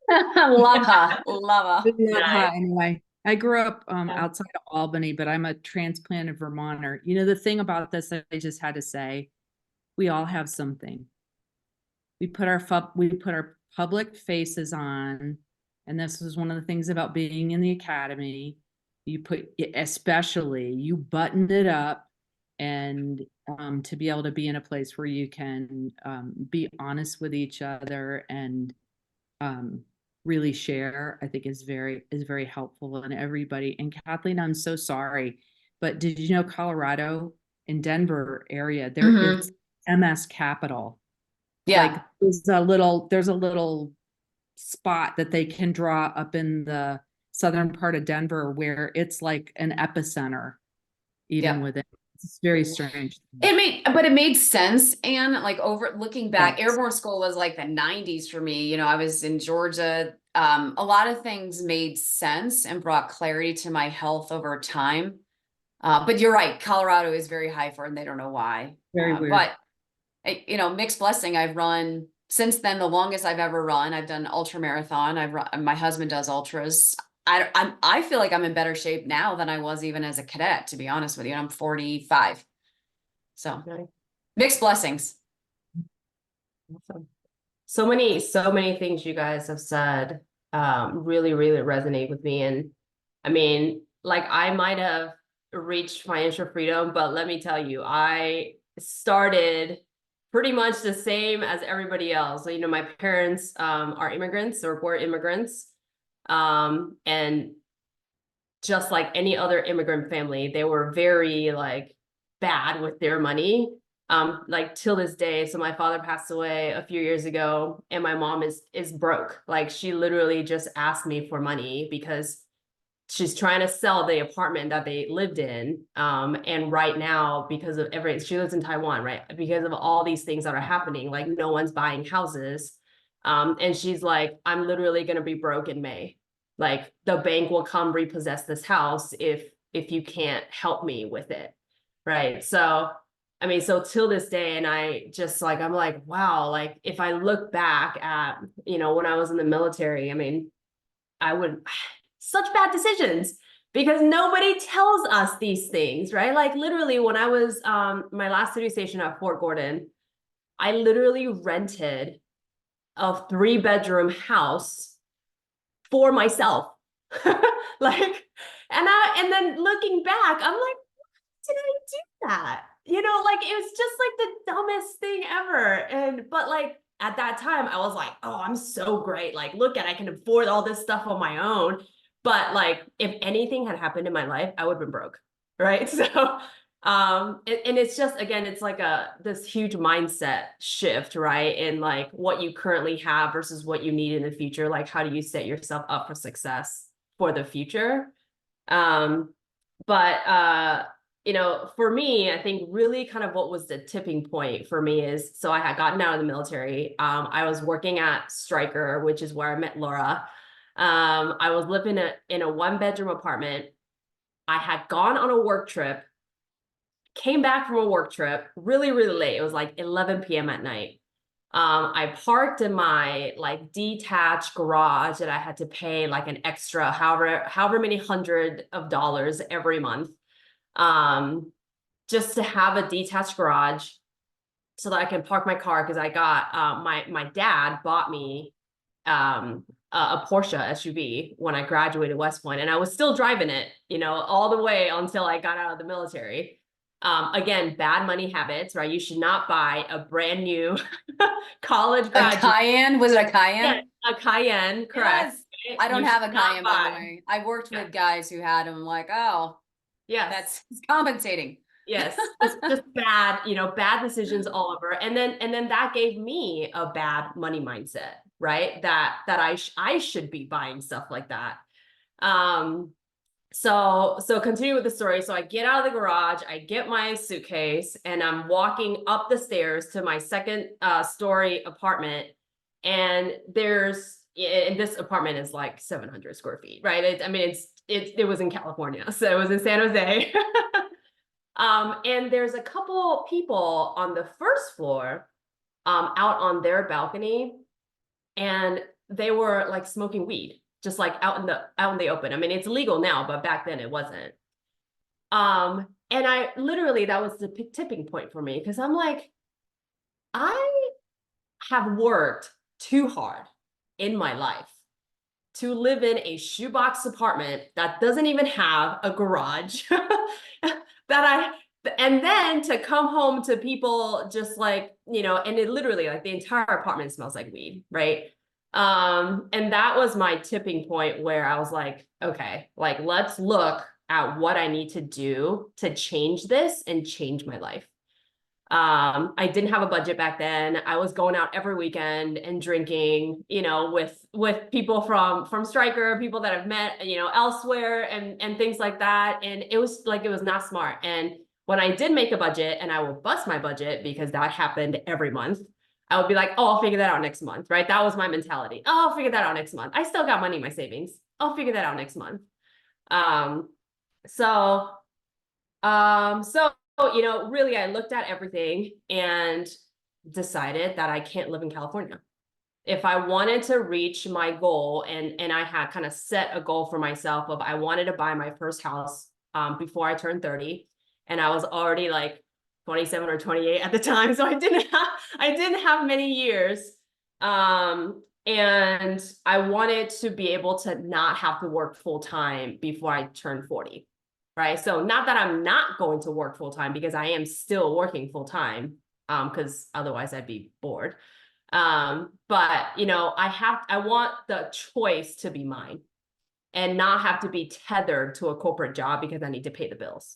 Love her, love her. We love hot anyway. I grew up Yeah. outside of Albany, but I'm a transplanted Vermonter. You know, the thing about this, I just had to say, we all have something. We put our public faces on, and this was one of the things about being in the academy. Especially you buttoned it up, and to be able to be in a place where you can be honest with each other and really share, I think is very helpful in everybody. And Kathleen, I'm so sorry, but did you know Colorado in Denver area, there Mhm. is MS capital. Yeah, Like there's a little spot that they can draw up in the southern part of Denver where it's like an epicenter, even Yeah. within. It's very strange. it made sense. And like looking back, Yes. airborne school was like the 90s for me. You know, I was in Georgia. A lot of things made sense and brought clarity to my health over time. But you're right, Colorado is very high for, and they don't know why. Very weird. But you know, mixed blessing. I've run since then, the longest I've ever run. I've done ultra marathon. I've run. My husband does ultras. I feel like I'm in better shape now than I was even as a cadet, to be honest with you. And I'm 45. So Nice. mixed blessings. Awesome. So many things you guys have said really resonate with me. And I mean, like I might have reached financial freedom, but let me tell you, I started pretty much the same as everybody else. So, you know, my parents are immigrants or were immigrants. And just like any other immigrant family, they were very like bad with their money. Like till this day. So my father passed away a few years ago, and my mom is broke. Like she literally just asked me for money because she's trying to sell the apartment that they lived in. And right now, because of she lives in Taiwan, right? Because of all these things that are happening, like no one's buying houses. And she's like, I'm literally gonna be broke in May. Like the bank will come repossess this house if you can't help me with it. Right. So I mean, so till this day, and I just like, I'm like, wow, like if I look back at, you know, when I was in the military, I mean, I would such bad decisions because nobody tells us these things, right? Like literally when I was my last duty station at Fort Gordon, I literally rented a 3-bedroom house for myself. Like, and then looking back, I'm like, why did I do that? You know, like it was just like the dumbest thing ever. But like at that time, I was like, oh, I'm so great. Like, look at, I can afford all this stuff on my own. But like, if anything had happened in my life, I would have been broke. Right. So, and it's just, again, it's like this huge mindset shift, right? And like what you currently have versus what you need in the future. Like, how do you set yourself up for success for the future? You know, for me, I think really kind of what was the tipping point for me is, so I had gotten out of the military. I was working at Stryker, which is where I met Laura. I was living in a 1-bedroom apartment. I had gone on a work trip, came back from a work trip really late. It was like 11 p.m. at night. I parked in my like detached garage that I had to pay like an extra however many hundred of dollars every month. Just to have a detached garage so that I can park my car, because I got my dad bought me a Porsche SUV when I graduated West Point, and I was still driving it, you know, all the way until I got out of the military. Again, bad money habits, right? You should not buy a brand new college A graduate. Cayenne? Was it a Cayenne? Yeah, a Cayenne, correct. Yes. I don't You have a should not Cayenne, by buy- the way. I worked Yeah. with guys who had them. Like, oh, Yes. that's compensating. Yes, just bad, you know, bad decisions all over. And then that gave me a bad money mindset, right? That I should be buying stuff like that. So continue with the story. So I get out of the garage, I get my suitcase, and I'm walking up the stairs to my second story apartment. And this apartment is like 700 square feet, right? It was in California. So it was in San Jose. And there's a couple people on the first floor, out on their balcony, and they were like smoking weed, just like out in the open. I mean, it's legal now, but back then it wasn't. And I literally, that was the tipping point for me, because I'm like, I have worked too hard in my life to live in a shoebox apartment that doesn't even have a garage and then to come home to people just like, and it literally, like, the entire apartment smells like weed, right? And that was my tipping point where I was like, okay, like, let's look at what I need to do to change this and change my life. I didn't have a budget back then. I was going out every weekend and drinking, with people from Stryker, people that I've met, elsewhere, and things like that. And it was not smart. And when I did make a budget, and I will bust my budget because that happened every month, I would be like, oh, I'll figure that out next month, right? That was my mentality. Oh, I'll figure that out next month. I still got money in my savings. I'll figure that out next month. So, really, I looked at everything and decided that I can't live in California. If I wanted to reach my goal, and I had kind of set a goal for myself of, I wanted to buy my first house before I turned 30, and I was already like 27 or 28 at the time, so I didn't have many years. And I wanted to be able to not have to work full time before I turned 40. Right. So not that I'm not going to work full time, because I am still working full time, because otherwise I'd be bored. But I want the choice to be mine and not have to be tethered to a corporate job because I need to pay the bills.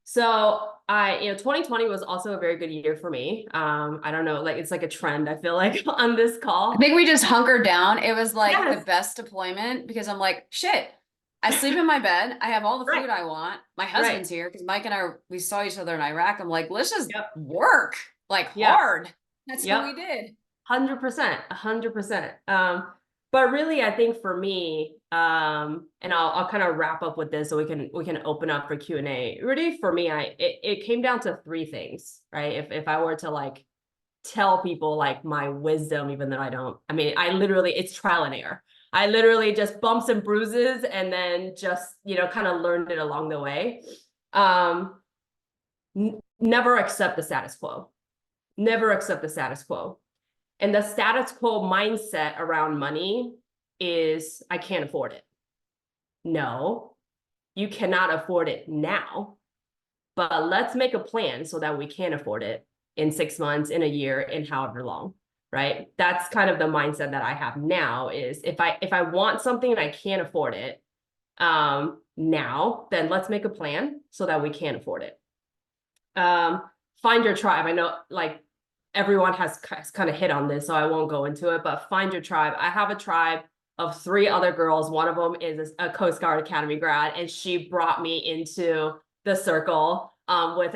So 2020 was also a very good year for me. I don't know, like, it's like a trend, I feel like, on this call. I think we just hunkered down. It was like Yes. the best deployment, because I'm like, shit, I sleep in my bed. I have all the Right. food I want. My husband's here because Mike and I, we saw each other in Iraq. I'm like, let's just work like Yep. hard. That's Yep. what we did. 100%. But really, I think for me, and I'll kind of wrap up with this so we can open up for Q&A. Really, for me, it came down to three things, right? If I were to like tell people like my wisdom, even though I literally, it's trial and error. I literally just bumps and bruises, and then just, kind of learned it along the way. Never accept the status quo. Never accept the status quo. And the status quo mindset around money is, I can't afford it. No, you cannot afford it now, but let's make a plan so that we can afford it in 6 months, in a year, in however long. Right? That's kind of the mindset that I have now, is if I want something and I can't afford it now, then let's make a plan so that we can afford it. Find your tribe. I know, like, everyone has kind of hit on this, so I won't go into it, but find your tribe. I have a tribe of 3 other girls. One of them is a Coast Guard Academy grad, and she brought me into the circle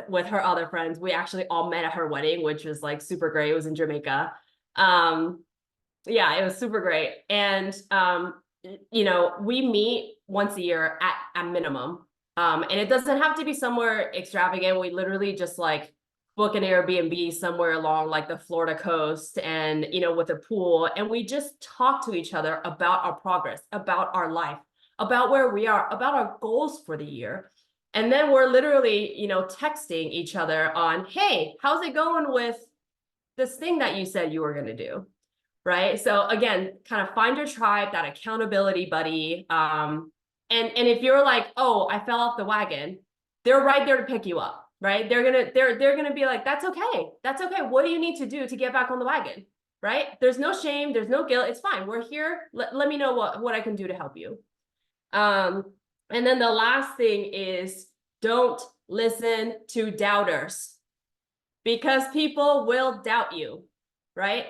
with her other friends. We actually all met at her wedding, which was like super great. It was in Jamaica. It was super great. And, we meet once a year at minimum. And it doesn't have to be somewhere extravagant. We literally just like book an Airbnb somewhere along like the Florida coast, and, with a pool. And we just talk to each other about our progress, about our life, about where we are, about our goals for the year. And then we're literally, texting each other on, hey, how's it going with this thing that you said you were going to do? Right. So again, kind of find your tribe, that accountability buddy. And if you're like, oh, I fell off the wagon, they're right there to pick you up. Right. They're gonna be like, that's okay. That's okay. What do you need to do to get back on the wagon? Right. There's no shame. There's no guilt. It's fine. We're here. Let me know what I can do to help you. And then the last thing is, don't listen to doubters, because people will doubt you. Right.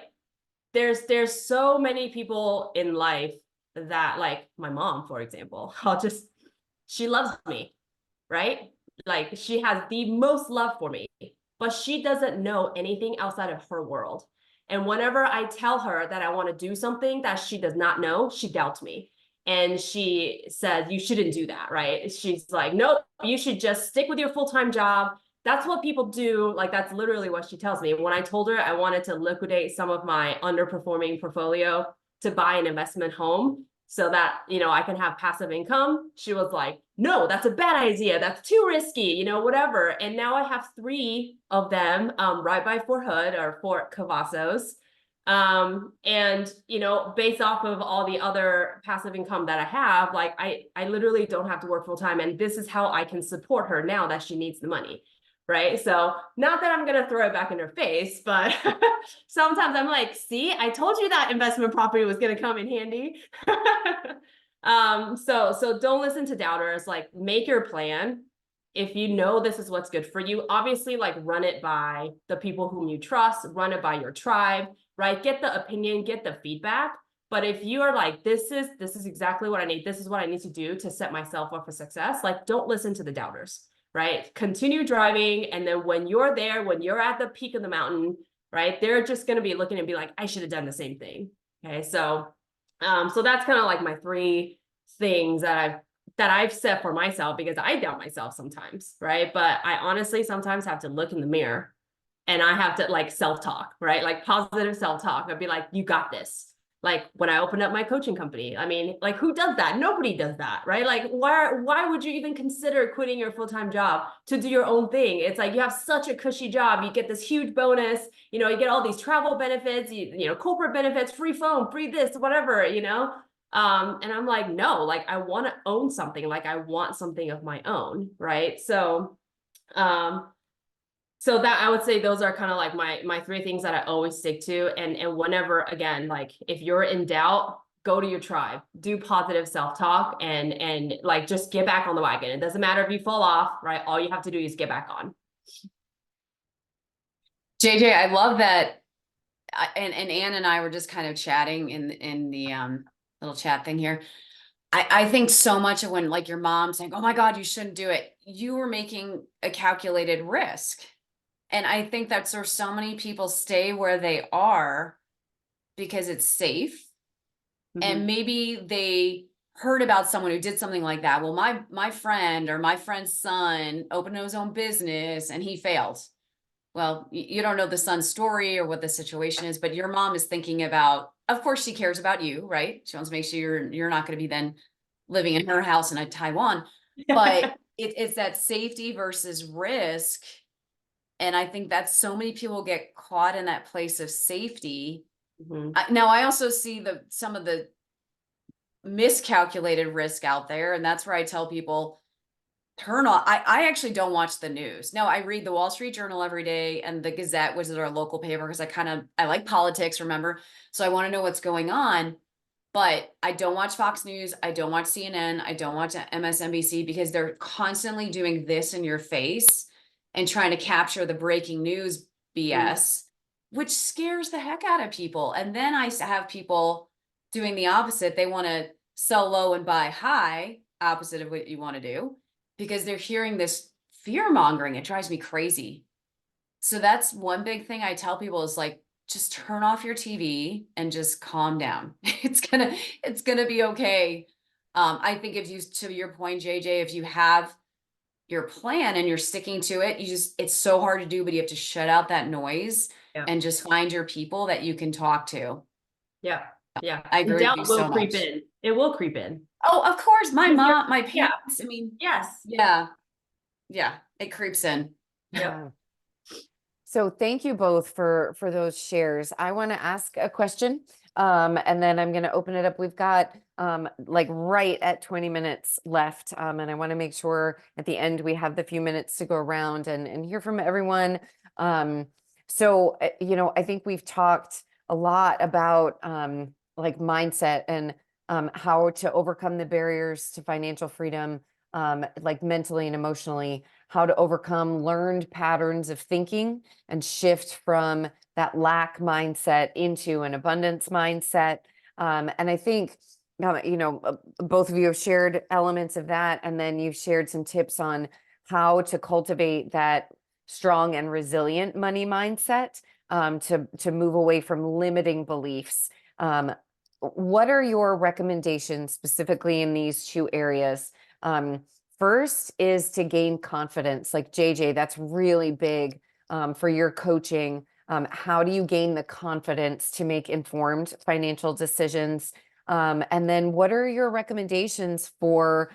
There's so many people in life that, like my mom, for example, she loves me. Right. Like, she has the most love for me, but she doesn't know anything outside of her world. And whenever I tell her that I want to do something that she does not know, she doubts me. And she said, you shouldn't do that, right? She's like, nope, you should just stick with your full-time job. That's what people do. Like, that's literally what she tells me. When I told her I wanted to liquidate some of my underperforming portfolio to buy an investment home so that, you know, I can have passive income, she was like, no, that's a bad idea. That's too risky, you know, whatever. And now I have 3 of them right by Fort Hood or Fort Cavazos. And, you know, based off of all the other passive income that I have, like I literally don't have to work full time. And this is how I can support her now that she needs the money. Right. So not that I'm going to throw it back in her face, but sometimes I'm like, see, I told you that investment property was going to come in handy. So don't listen to doubters, like make your plan. If you know this is what's good for you, obviously like run it by the people whom you trust, run it by your tribe, right? Get the opinion, get the feedback. But if you are like, this is exactly what I need, this is what I need to do to set myself up for success, like don't listen to the doubters. Right? Continue driving. And then when you're there, when you're at the peak of the mountain, right? They're just going to be looking and be like, I should have done the same thing. Okay. So that's kind of like my 3 things that I've set for myself, because I doubt myself sometimes. Right. But I honestly sometimes have to look in the mirror and I have to like self-talk, right? Like positive self-talk. I'd be like, you got this. Like when I opened up my coaching company, I mean, like who does that? Nobody does that, right? Like why would you even consider quitting your full-time job to do your own thing? It's like you have such a cushy job. You get this huge bonus, you know, you get all these travel benefits, you know, corporate benefits, free phone, free this, whatever, you know? And I'm like, no, like I want to own something, like I want something of my own, right? So that I would say those are kind of like my 3 things that I always stick to. And whenever, again, like if you're in doubt, go to your tribe, do positive self-talk and like just get back on the wagon. It doesn't matter if you fall off, right? All you have to do is get back on. JJ, I love that. And Ann and I were just kind of chatting in the little chat thing here. I think so much of when like your mom saying, oh my God, you shouldn't do it. You were making a calculated risk. And I think that's where so many people stay where they are because it's safe. And maybe they heard about someone who did something like that. Well, my friend or my friend's son opened his own business and he failed. Well, you don't know the son's story or what the situation is, but your mom is thinking about, of course she cares about you, right? She wants to make sure you're not going to be then living in her house in Taiwan, but it's that safety versus risk. And I think that so many people get caught in that place of safety. Now I also see some of the miscalculated risk out there. And that's where I tell people, turn on. I actually don't watch the news. No, I read the Wall Street Journal every day and the Gazette, which is our local paper, because I like politics, remember? So I want to know what's going on, but I don't watch Fox News. I don't watch CNN. I don't watch MSNBC because they're constantly doing this in your face and trying to capture the breaking news BS, which scares the heck out of people. And then I have people doing the opposite. They want to sell low and buy high, opposite of what you want to do, because they're hearing this fear mongering. It drives me crazy. So that's one big thing I tell people is like, just turn off your TV and just calm down. It's gonna be okay. I think to your point, JJ, if you have your plan and you're sticking to it, it's so hard to do, but you have to shut out that noise and just find your people that you can talk to. Yeah. I agree with you Doubt so will creep much. in. It will creep in. Oh, of course. My Because mom, my parents, I mean, Yes. yeah, it creeps in. Yeah. So thank you both for those shares. I want to ask a question, and then I'm going to open it up. We've got like right at 20 minutes left, and I want to make sure at the end we have the few minutes to go around and hear from everyone. So you know, I think we've talked a lot about like mindset and how to overcome the barriers to financial freedom, like mentally and emotionally, how to overcome learned patterns of thinking and shift from that lack mindset into an abundance mindset. And I think, you know, both of you have shared elements of that, and then you've shared some tips on how to cultivate that strong and resilient money mindset, to move away from limiting beliefs. what are your recommendations specifically in these two areas? First is to gain confidence. Like JJ, that's really big for your coaching. How do you gain the confidence to make informed financial decisions? And then what are your recommendations for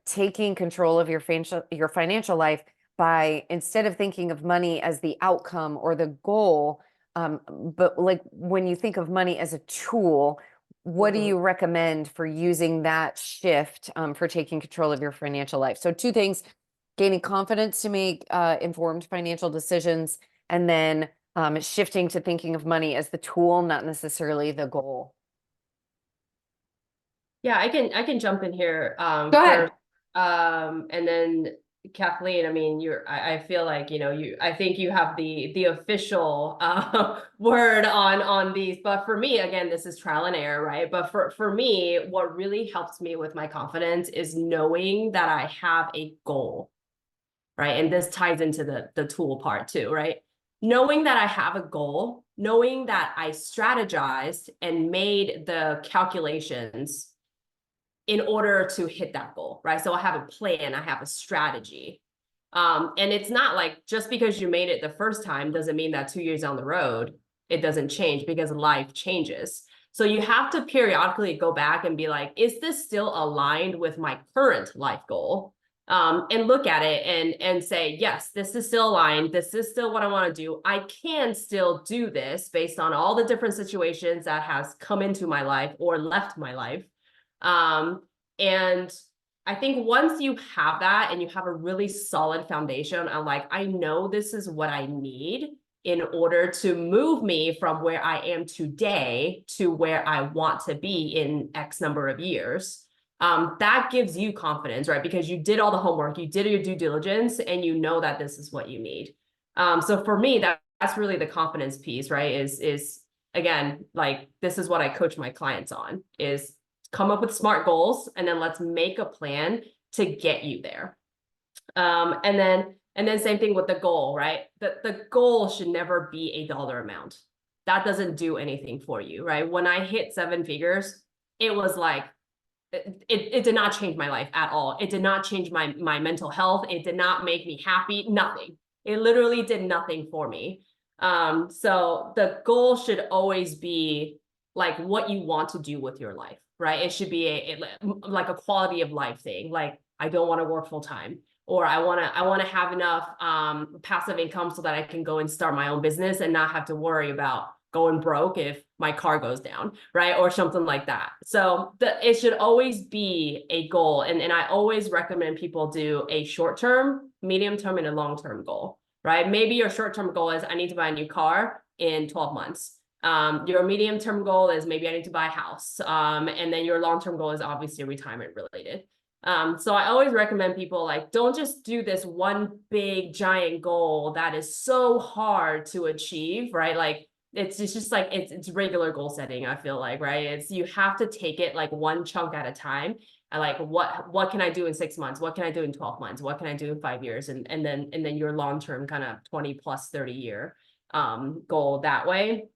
taking control of your financial life by, instead of thinking of money as the outcome or the goal, but like when you think of money as a tool, what do Mhm. you recommend for using that shift for taking control of your financial life? So two things: gaining confidence to make informed financial decisions, and then shifting to thinking of money as the tool, not necessarily the goal. Yeah, I can jump in here Go ahead. first. And then Kathleen, I mean, I feel like, you know, I think you have the official word on these, but for me, again, this is trial and error, right? But for me, what really helps me with my confidence is knowing that I have a goal, right? And this ties into the tool part too, right? Knowing that I have a goal, knowing that I strategized and made the calculations in order to hit that goal, right? So I have a plan, I have a strategy. And it's not like just because you made it the first time doesn't mean that 2 years down the road, it doesn't change, because life changes. So you have to periodically go back and be like, is this still aligned with my current life goal? And look at it and say, yes, this is still aligned. This is still what I want to do. I can still do this based on all the different situations that has come into my life or left my life. And I think once you have that and you have a really solid foundation, I'm like, I know this is what I need in order to move me from where I am today to where I want to be in X number of years. That gives you confidence, right? Because you did all the homework, you did your due diligence, and you know that this is what you need. So for me, that's really the confidence piece, right? Is again, like, this is what I coach my clients on, is come up with SMART goals, and then let's make a plan to get you there. And then same thing with the goal, right? The goal should never be a dollar amount. That doesn't do anything for you, right? When I hit 7 figures, it was like, it did not change my life at all. It did not change my mental health. It did not make me happy, nothing. It literally did nothing for me. So the goal should always be like what you want to do with your life, right? It should be like a quality of life thing. Like, I don't want to work full time, or I want to have enough passive income so that I can go and start my own business and not have to worry about going broke if my car goes down, right? Or something like that. So it should always be a goal. And I always recommend people do a short-term, medium-term, and a long-term goal, right? Maybe your short-term goal is I need to buy a new car in 12 months. Your medium-term goal is maybe I need to buy a house. And then your long-term goal is obviously retirement related. So I always recommend people, like, don't just do this one big giant goal that is so hard to achieve, right? Like, it's just like, it's regular goal setting, I feel like, right? It's, you have to take it like one chunk at a time. I like, what can I do in 6 months? What can I do in 12 months? What can I do in 5 years? And then your long-term kind of 20 plus 30 year goal that way.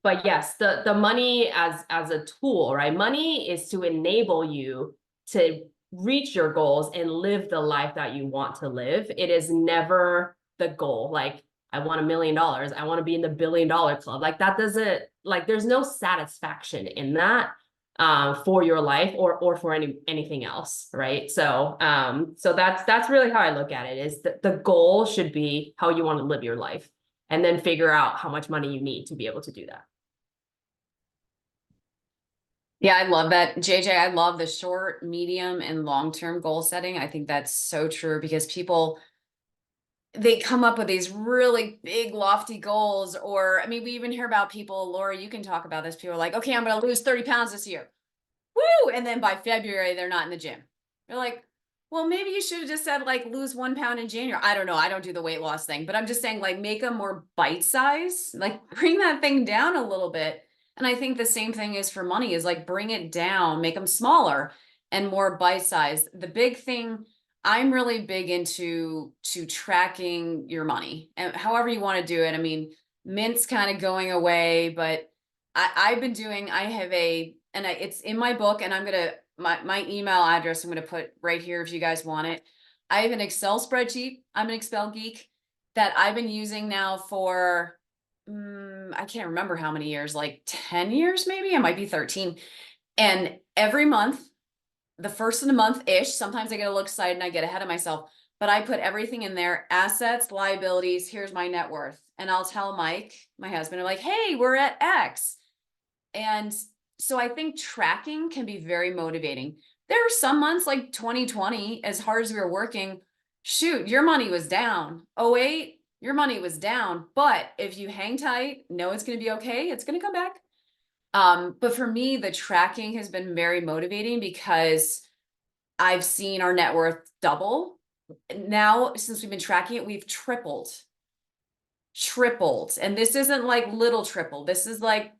But yes, the money as a tool, right? Money is to enable you to reach your goals and live the life that you want to live. It is never the goal. Like, I want $1 million. I want to be in the $1 billion club. Like, that doesn't, like, there's no satisfaction in that for your life or for anything else, right? So so that's really how I look at it, is that the goal should be how you want to live your life, and then figure out how much money you need to be able to do that. Yeah, I love that. JJ, I love the short, medium, and long-term goal setting. I think that's so true, because people, they come up with these really big, lofty goals. Or, I mean, we even hear about people, Laura, you can talk about this. People are like, okay, I'm going to lose 30 pounds this year. Woo! And then by February, they're not in the gym. They're like, well, maybe you should have just said, like, lose 1 pound in January. I don't know. I don't do the weight loss thing, but I'm just saying, like, make them more bite size, like, bring that thing down a little bit. And I think the same thing is for money, is like, bring it down, make them smaller and more bite sized. The big thing, I'm really big into tracking your money, and however you want to do it. I mean, Mint's kind of going away, but I've been doing, it's in my book, and my email address, I'm gonna put right here if you guys want it. I have an Excel spreadsheet. I'm an Excel geek that I've been using now for, I can't remember how many years, like 10 years, maybe. It might be 13. And every month, the first of the month-ish, sometimes I get a little excited and I get ahead of myself, but I put everything in there: assets, liabilities, here's my net worth. And I'll tell Mike, my husband, I'm like, hey, we're at X. And so I think tracking can be very motivating. There are some months like 2020, as hard as we were working, shoot, your money was down. 08, your money was down. But if you hang tight, know it's going to be okay. It's going to come back. But for me, the tracking has been very motivating because I've seen our net worth double. Now, since we've been tracking it, we've tripled. And this isn't like little triple. This is like,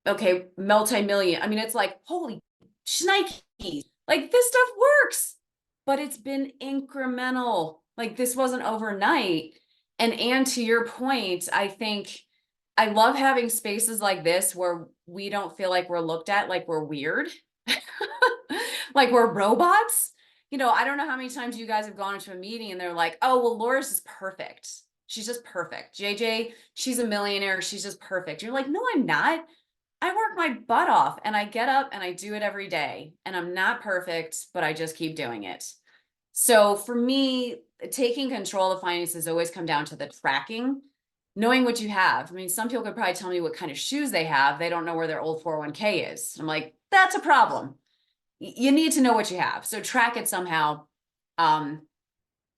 okay, multi-million. I mean, it's like, holy shnikes, like this stuff works, but it's been incremental. Like this wasn't overnight. And to your point, I think I love having spaces like this where we don't feel like we're looked at like we're weird, like we're robots. You know, I don't know how many times you guys have gone into a meeting and they're like, oh, well, Laura's is perfect. She's just perfect. JJ, she's a millionaire. She's just perfect. You're like, no, I'm not. I work my butt off and I get up and I do it every day, and I'm not perfect, but I just keep doing it. So for me, taking control of finances always come down to the tracking, knowing what you have. I mean, some people could probably tell me what kind of shoes they have. They don't know where their old 401k is. I'm like, that's a problem. You need to know what you have. So track it somehow.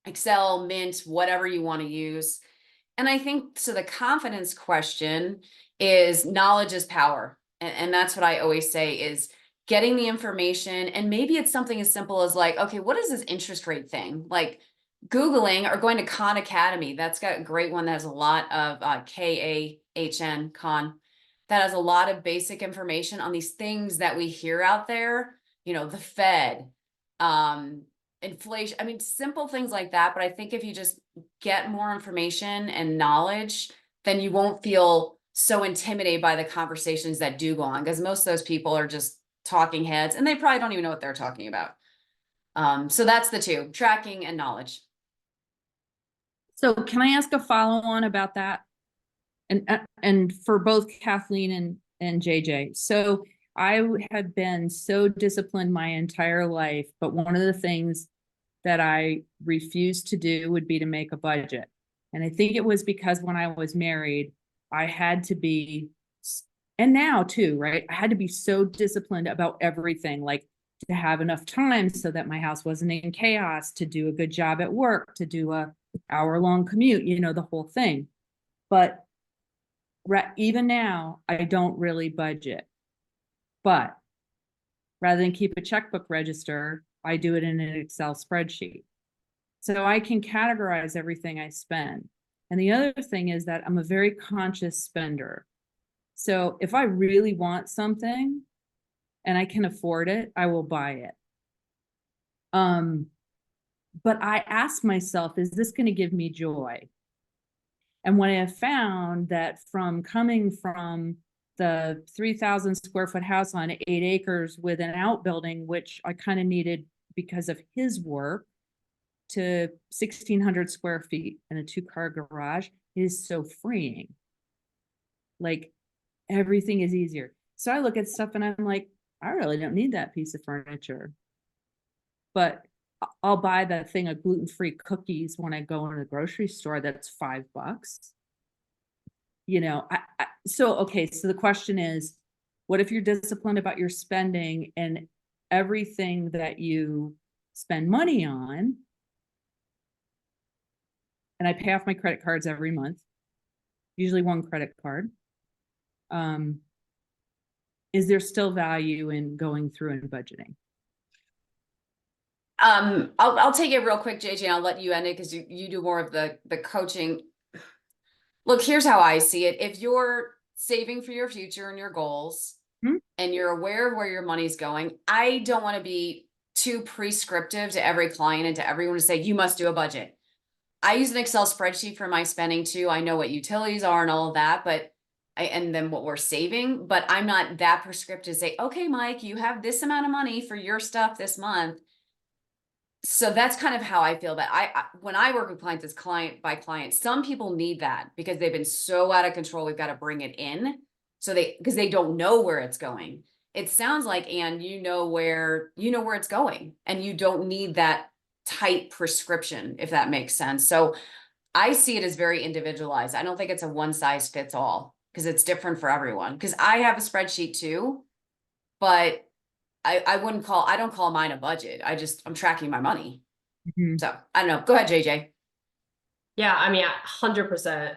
Excel, Mint, whatever you want to use. And I think, so the confidence question is knowledge is power. And that's what I always say is getting the information. And maybe it's something as simple as like, okay, what is this interest rate thing? Like Googling or going to Khan Academy. That's got a great one that has a lot of KAHN, Khan, that has a lot of basic information on these things that we hear out there, you know, the Fed, inflation. I mean, simple things like that. But I think if you just get more information and knowledge, then you won't feel so intimidated by the conversations that do go on, because most of those people are just talking heads and they probably don't even know what they're talking about. So that's the two: tracking and knowledge. So can I ask a follow-on about that? And for both Kathleen and JJ. So I have been so disciplined my entire life, but one of the things that I refused to do would be to make a budget. And I think it was because when I was married, I had to be, and now too, right? I had to be so disciplined about everything, like to have enough time so that my house wasn't in chaos, to do a good job at work, to do a hour-long commute, you know, the whole thing. But even now, I don't really budget. But rather than keep a checkbook register, I do it in an Excel spreadsheet. So I can categorize everything I spend. And the other thing is that I'm a very conscious spender. So if I really want something and I can afford it, I will buy it. But I ask myself, is this going to give me joy? And what I have found that from coming from the 3,000 square foot house on 8 acres with an outbuilding, which I kind of needed because of his work, to 1,600 square feet and a 2-car garage is so freeing. Like everything is easier. So I look at stuff and I'm like, I really don't need that piece of furniture. But I'll buy that thing of gluten-free cookies when I go in the grocery store. That's $5. You know, okay, so the question is, what if you're disciplined about your spending and everything that you spend money on, and I pay off my credit cards every month, usually one credit card, is there still value in going through and budgeting? I'll take it real quick, JJ, and I'll let you end it because you do more of the coaching. Look, here's how I see it. If you're saving for your future and your goals, and you're aware of where your money's going, I don't want to be too prescriptive to every client and to everyone to say, you must do a budget. I use an Excel spreadsheet for my spending too. I know what utilities are and all of that, but and then what we're saving, but I'm not that prescriptive to say, okay, Mike, you have this amount of money for your stuff this month. So that's kind of how I feel. But when I work with clients, it's client by client. Some people need that because they've been so out of control. We've got to bring it in. So because they don't know where it's going. It sounds like, Anne, you know where it's going, and you don't need that tight prescription, if that makes sense. So I see it as very individualized. I don't think it's a one size fits all because it's different for everyone. Because I have a spreadsheet too, but I don't call mine a budget. I'm tracking my money. So I don't know. Go ahead, JJ. Yeah, I mean, 100%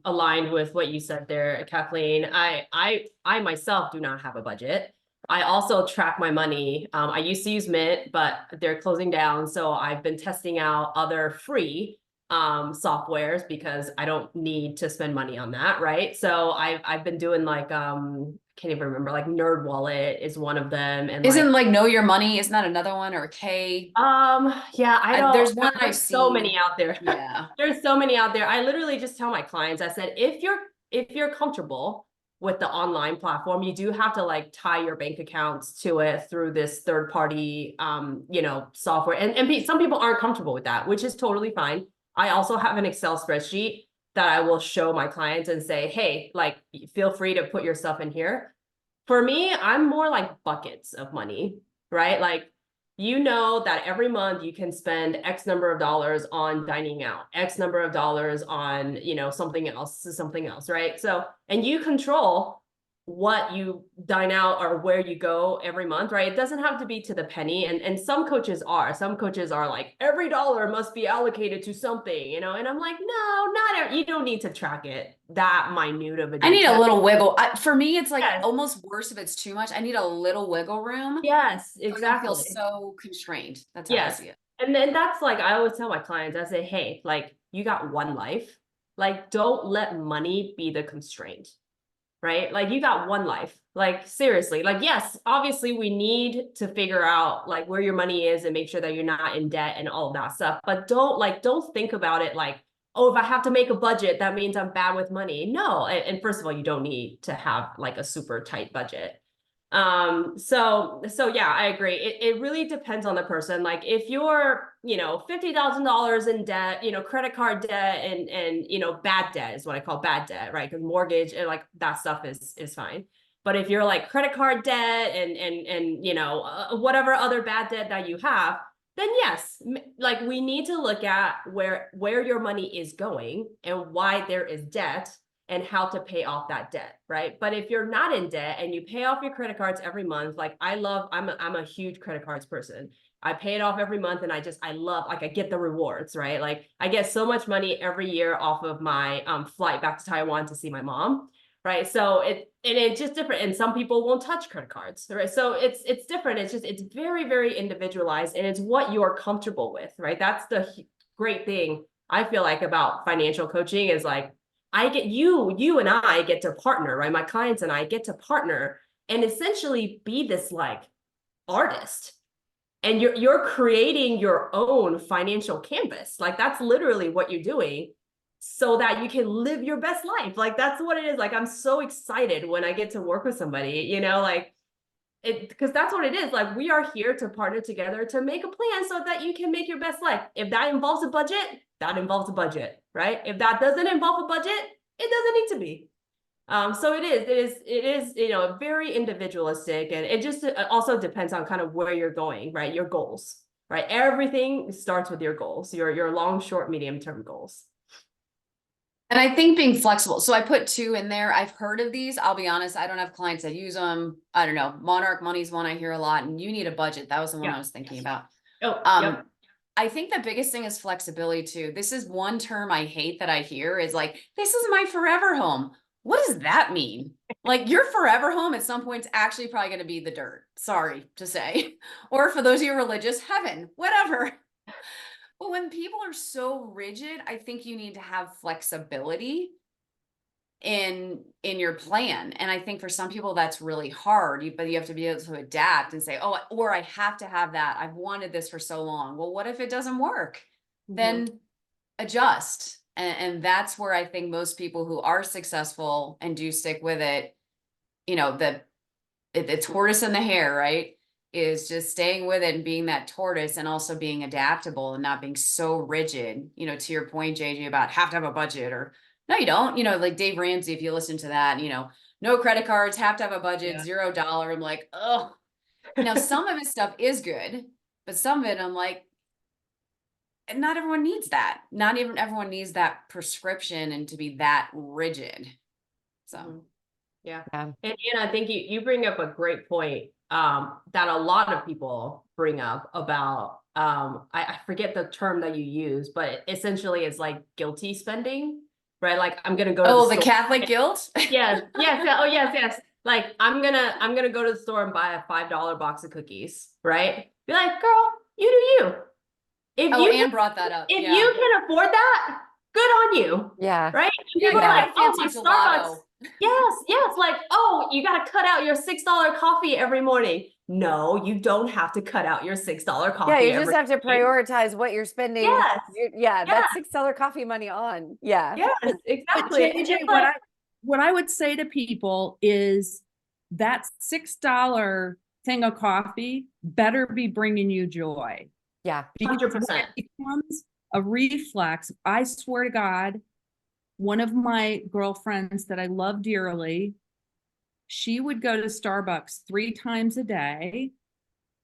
aligned with what you said there, Kathleen. I myself do not have a budget. I also track my money. I used to use Mint, but they're closing down. So I've been testing out other free softwares because I don't need to spend money on that, right? So I've been doing like can't even remember, like NerdWallet is one of them, and Isn't like Know Your Money? Isn't that another one, or K? Yeah, I don't. There's one there's I've so seen. many out there. Yeah. There's so many out there. I literally just tell my clients, I said, if you're comfortable with the online platform, you do have to like tie your bank accounts to it through this third party software. And some people aren't comfortable with that, which is totally fine. I also have an Excel spreadsheet that I will show my clients and say, hey, like, feel free to put your stuff in here. For me, I'm more like buckets of money, right? Like, you know that every month you can spend X number of dollars on dining out, X number of dollars on, something else, right? So, and you control what you dine out or where you go every month, right? It doesn't have to be to the penny. And some coaches are like, every dollar must be allocated to something, and I'm like, no, you don't need to track it that minute of a I need a detail. little wiggle. For me, it's like Yes. almost worse if it's too much. I need a little wiggle room. Yes, So I don't exactly. feel so constrained. That's how I Yes. see it. And then that's like, I always tell my clients, I say, hey, like, you got one life. Like, don't let money be the constraint, right? Like, you got one life. Like, seriously, like, yes, obviously we need to figure out like where your money is and make sure that you're not in debt and all of that stuff. But don't think about it like, oh, if I have to make a budget, that means I'm bad with money. No. And first of all, you don't need to have like a super tight budget. So yeah, I agree. It really depends on the person. Like, if you're, $50,000 in debt, credit card debt and bad debt is what I call bad debt, right? Because mortgage and like that stuff is fine. But if you're like credit card debt and whatever other bad debt that you have, then yes, like, we need to look at where your money is going and why there is debt and how to pay off that debt, right? But if you're not in debt and you pay off your credit cards every month, like, I'm a huge credit cards person. I pay it off every month and I love, like, I get the rewards, right? Like, I get so much money every year off of my flight back to Taiwan to see my mom, right? So it's just different. And some people won't touch credit cards, right? So it's different. It's very, very individualized, and it's what you're comfortable with, right? That's the great thing I feel like about financial coaching is like, you and I get to partner, right? My clients and I get to partner and essentially be this like artist. And you're creating your own financial canvas. Like, that's literally what you're doing so that you can live your best life. Like, that's what it is. Like, I'm so excited when I get to work with somebody, because that's what it is. Like, we are here to partner together to make a plan so that you can make your best life. If that involves a budget, that involves a budget, right? If that doesn't involve a budget, it doesn't need to be. So it is, very individualistic, and it just also depends on kind of where you're going, right? Your goals, right? Everything starts with your goals, your long, short, medium term goals. And I think being flexible. So I put 2 in there. I've heard of these. I'll be honest. I don't have clients that use them. I don't know. Monarch Money is one I hear a lot, and you need a budget. That was the one I was thinking about. Oh, yep. I think the biggest thing is flexibility too. This is one term I hate that I hear is like, this is my forever home. What does that mean? Like, your forever home at some point is actually probably going to be the dirt. Sorry to say. Or for those of you religious, heaven, whatever. But when people are so rigid, I think you need to have flexibility in your plan. And I think for some people that's really hard, but you have to be able to adapt and say, oh, or I have to have that. I've wanted this for so long. Well, what if it doesn't work? Then adjust. And that's where I think most people who are successful and do stick with it, you know, the tortoise and the hare, right? Is just staying with it and being that tortoise and also being adaptable and not being so rigid, you know, to your point, JJ, about have to have a budget or no, you don't, you know, like Dave Ramsey, if you listen to that, you know, no credit cards, have to have a budget, Yeah. $0. I'm like, oh, now some of his stuff is good, but some of it I'm like, and not everyone needs that. Not even everyone needs that prescription and to be that rigid. So Yeah. Yeah. And I think you bring up a great point that a lot of people bring up about I forget the term that you use, but essentially it's like guilty spending, right? Like I'm gonna go to oh, the the store. Catholic guilt? Yes, yes, oh yes. Like I'm gonna go to the store and buy a $5 box of cookies, right? Be like, girl, you do you. If Oh, you Anne can, brought that up. if Yeah. you can afford that, good on you. Yeah. Right? And Yeah, people get are that like, oh, fancy my Starbucks. gelato. Yes, like, oh, you got to cut out your $6 coffee every morning. No, you don't have to cut out your $6 coffee. Yeah, you every just have to morning. prioritize what you're spending. Yes. Yeah, that's $6 coffee money on. Yeah. Yes, But exactly. And JJ, it's like, what I would say to people is that $6 thing of coffee better be bringing you joy. Yeah. Because 100%. when it becomes a reflex. I swear to God, one of my girlfriends that I love dearly, she would go to Starbucks 3 times a day.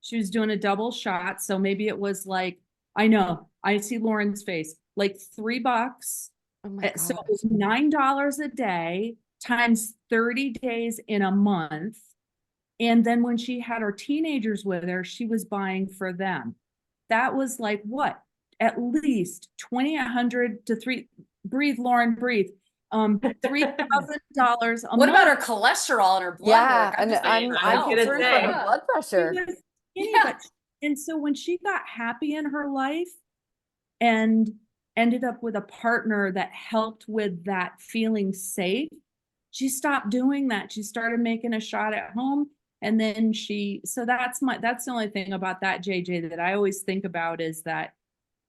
She was doing a double shot. So maybe it was like, I know, I see Lauren's face, like $3. Oh my So God. it was $9 a day times 30 days in a month. And then when she had her teenagers with her, she was buying for them. That was like what? At least $2,100 to breathe, Lauren, breathe. $3,000 a What month. about her cholesterol and her blood Yeah, work? and just saying, I'm I was gonna concerned for say. her blood pressure. She was skinny, Yeah. but- and so when she got happy in her life and ended up with a partner that helped with that feeling safe, she stopped doing that. She started making a shot at home. And then so that's the only thing about that, JJ, that I always think about is that,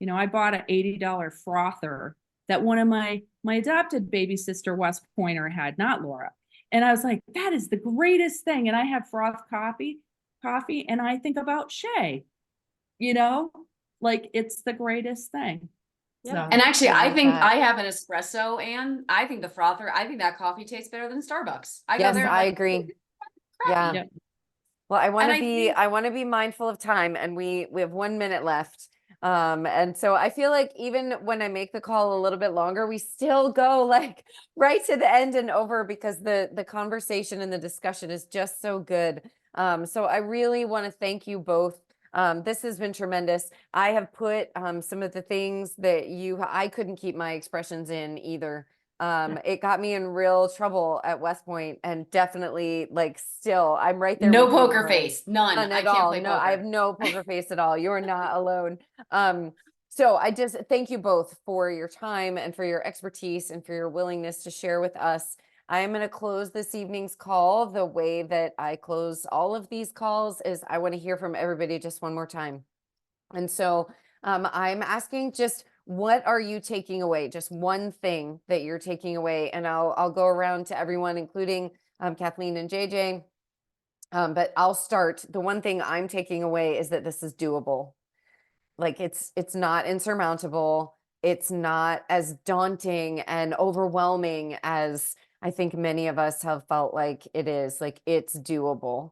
you know, I bought an $80 frother that one of my adopted baby sister, West Pointer, had, not Laura. And I was like, that is the greatest thing. And I have froth coffee, and I think about Shay, you know, like it's the greatest thing. Yeah. So, And actually, I I love think that. I have an espresso, and I think the frother, I think that coffee tastes better than Starbucks. I go Yes, there, I'm I like, agree. crappy. Yeah. Yep. Well, I want And to I be think- I want to be mindful of time, and we have 1 minute left. And so I feel like even when I make the call a little bit longer, we still go like right to the end and over because the conversation and the discussion is just so good. So I really want to thank you both. This has been tremendous. I have put some of the things that I couldn't keep my expressions in either. It got me in real trouble at West Point, and definitely like still I'm right there. No with you, poker Lauren. face, none. None I at can't all. play No, poker. I have no poker face at all. You are not alone. So I just thank you both for your time and for your expertise and for your willingness to share with us. I am going to close this evening's call the way that I close all of these calls is I want to hear from everybody just one more time. And so I'm asking just what are you taking away? Just one thing that you're taking away. And I'll go around to everyone, including Kathleen and JJ. But I'll start. The one thing I'm taking away is that this is doable. Like it's not insurmountable. It's not as daunting and overwhelming as I think many of us have felt like it is. Like it's doable.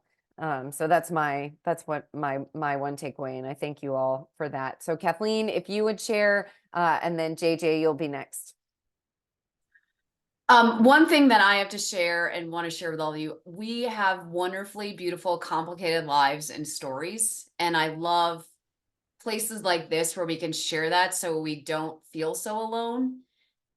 So that's what my one takeaway, and I thank you all for that. So Kathleen, if you would share, and then JJ, you'll be next. One thing that I have to share and want to share with all of you, we have wonderfully beautiful, complicated lives and stories. And I love places like this where we can share that so we don't feel so alone.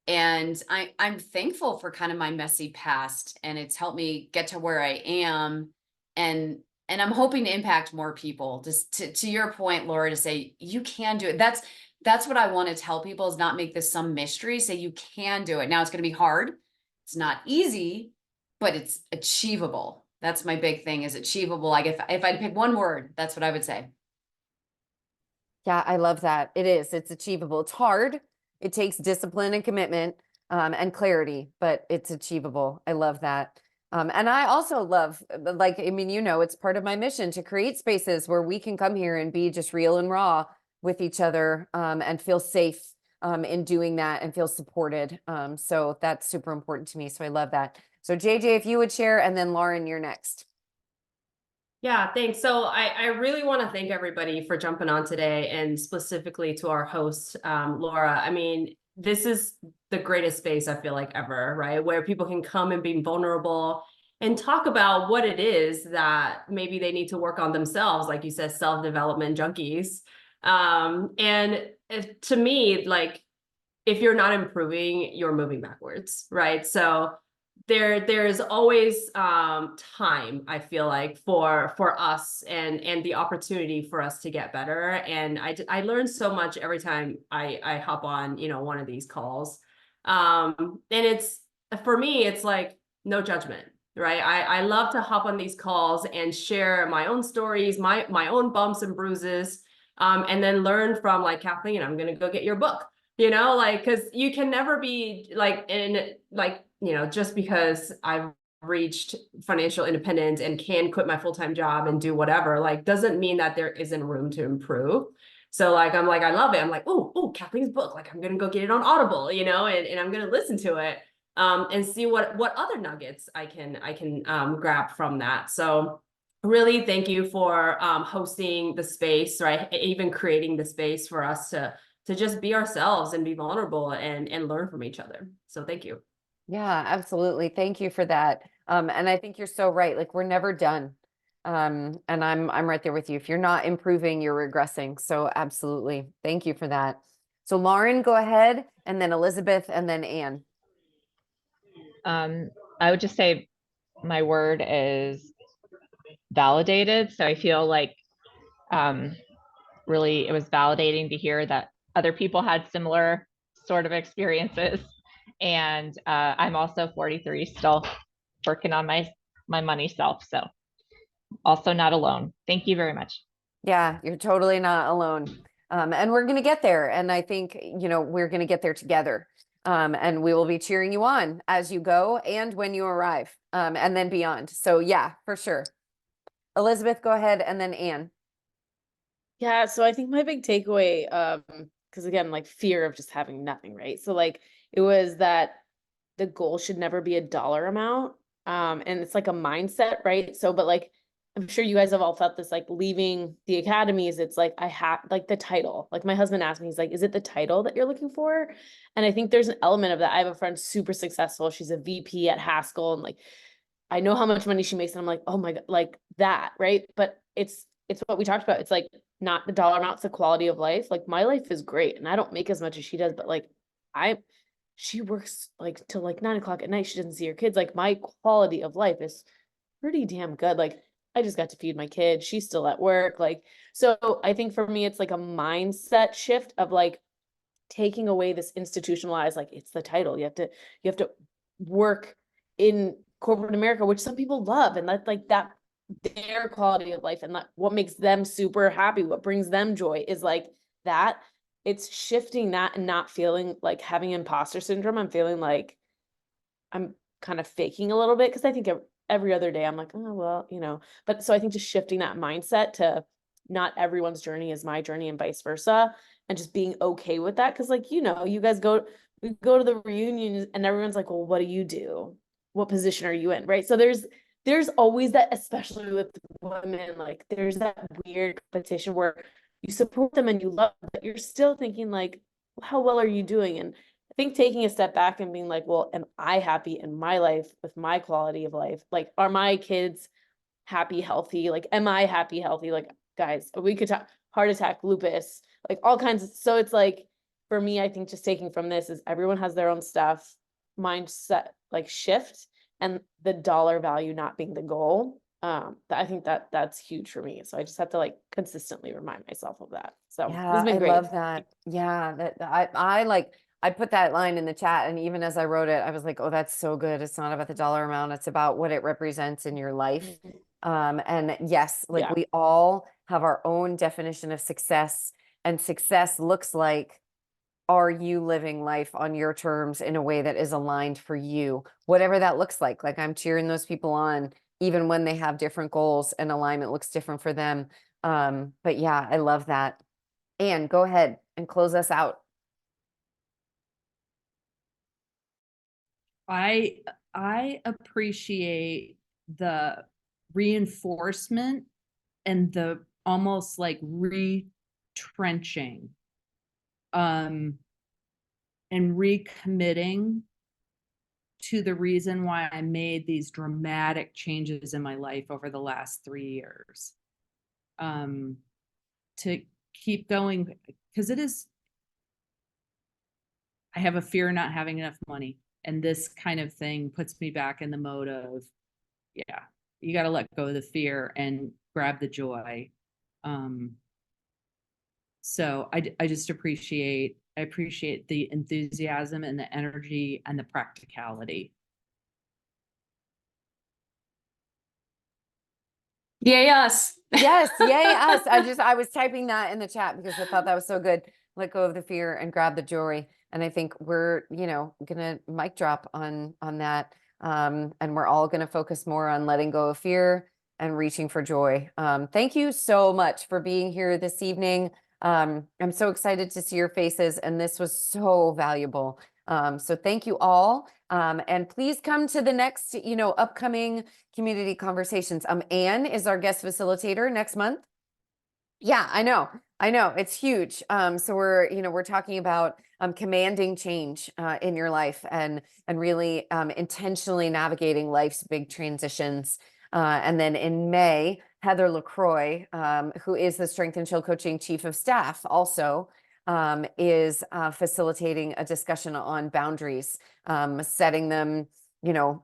And I'm thankful for kind of my messy past, and it's helped me get to where I am. And I'm hoping to impact more people. Just to your point, Laura, to say you can do it. That's what I want to tell people, is not make this some mystery. Say you can do it. Now it's going to be hard. It's not easy, but it's achievable. That's my big thing, is achievable. Like if I'd pick one word, that's what I would say. Yeah, I love that. It is. It's achievable. It's hard. it takes discipline and commitment and clarity, but it's achievable. I love that. And I also love, like, I mean, it's part of my mission to create spaces where we can come here and be just real and raw with each other and feel safe in doing that and feel supported. So that's super important to me. So I love that. So JJ, if you would share, and then Lauren, you're next. Yeah, thanks. So I really want to thank everybody for jumping on today, and specifically to our host, Laura. I mean, this is the greatest space I feel like ever, right? Where people can come and be vulnerable and talk about what it is that maybe they need to work on themselves, like you said, self-development junkies. To me, like, if you're not improving, you're moving backwards, right? So there's always time, I feel like, for us and the opportunity for us to get better. And I learn so much every time I hop on, one of these calls. And it's, for me, it's like no judgment, right? I love to hop on these calls and share my own stories, my own bumps and bruises, and then learn from, like, Kathleen, I'm gonna go get your book. Like, because you can never be like just because I've reached financial independence and can quit my full-time job and do whatever, like, doesn't mean that there isn't room to improve. So, like, I'm like, I love it. I'm like, oh, Kathleen's book. Like, I'm going to go get it on Audible, and I'm going to listen to it and see what other nuggets I can grab from that. So really, thank you for hosting the space, right? Even creating the space for us to just be ourselves and be vulnerable and learn from each other. So thank you. Yeah, absolutely. Thank you for that. And I think you're so right. Like, we're never done. And I'm right there with you. If you're not improving, you're regressing. So absolutely. Thank you for that. So Lauren, go ahead, and then Elizabeth, and then Anne. I would just say my word is validated. So I feel like really it was validating to hear that other people had similar sort of experiences. And I'm also 43, still working on my money self. So also not alone. Thank you very much. Yeah, you're totally not alone. And we're going to get there. And I think, we're going to get there together. And we will be cheering you on as you go and when you arrive, and then beyond. So yeah, for sure. Elizabeth, go ahead, and then Anne. Yeah, so I think my big takeaway, because again, like, fear of just having nothing, right? So, like, it was that the goal should never be a dollar amount. And it's like a mindset, right? So, but like, I'm sure you guys have all felt this, like, leaving the academies, it's like, I have, like, the title. Like, my husband asked me, he's like, is it the title that you're looking for? And I think there's an element of that. I have a friend super successful. She's a VP at Haskell, and, like, I know how much money she makes, and I'm like, oh my God, like that, right? But it's what we talked about. It's like not the dollar amount, it's the quality of life. Like, my life is great, and I don't make as much as she does, but like, she works like till like 9 o'clock at night. She doesn't see her kids. Like, my quality of life is pretty damn good. Like, I just got to feed my kids. She's still at work. Like, so I think for me, it's like a mindset shift of like taking away this institutionalized, like, it's the title. You have to work in corporate America, which some people love. And that's like that, their quality of life, and that what makes them super happy, what brings them joy is like that. It's shifting that and not feeling like having imposter syndrome. I'm feeling like I'm kind of faking a little bit, because I think every other day I'm like, oh, well, but so I think just shifting that mindset to not everyone's journey is my journey and vice versa, and just being okay with that. Because like, you guys we go to the reunions and everyone's like, well, what do you do? What position are you in? Right. So there's always that, especially with women, like there's that weird competition where you support them and you love them, but you're still thinking like, how well are you doing? And I think taking a step back and being like, well, am I happy in my life with my quality of life? Like, are my kids happy, healthy? Like, am I happy, healthy? Like, guys, we could talk heart attack, lupus, like all kinds of, so it's like, for me, I think just taking from this is everyone has their own stuff, mindset, like shift, and the dollar value not being the goal. I think that's huge for me. So I just have to like consistently remind myself of that. So Yeah, this has been I great. love that. Yeah, that I put that line in the chat, and even as I wrote it, I was like, oh, that's so good. It's not about the dollar amount, it's about what it represents in your life. And yes, like Yeah. we all have our own definition of success, and success looks like are you living life on your terms in a way that is aligned for you, whatever that looks like. Like I'm cheering those people on, even when they have different goals and alignment looks different for them. But yeah, I love that. Anne, go ahead and close us out. I appreciate the reinforcement and the almost like retrenching and recommitting to the reason why I made these dramatic changes in my life over the last 3 years. To keep going, because I have a fear of not having enough money. And this kind of thing puts me back in the mode of, yeah, you got to let go of the fear and grab the joy. So I just appreciate the enthusiasm and the energy and the practicality. Yay, us. Yes, yay us. I was typing that in the chat because I thought that was so good. Let go of the fear and grab the joy. And I think we're, gonna mic drop on that. And we're all gonna focus more on letting go of fear and reaching for joy. Thank you so much for being here this evening. I'm so excited to see your faces, and this was so valuable. So thank you all. And please come to the next, upcoming community conversations. Anne is our guest facilitator next month. Yeah, I know. It's huge. So we're talking about commanding change in your life and really intentionally navigating life's big transitions. And then in May, Heather LaCroix, who is the Strength and Chill Coaching Chief of Staff, also is facilitating a discussion on boundaries, setting them,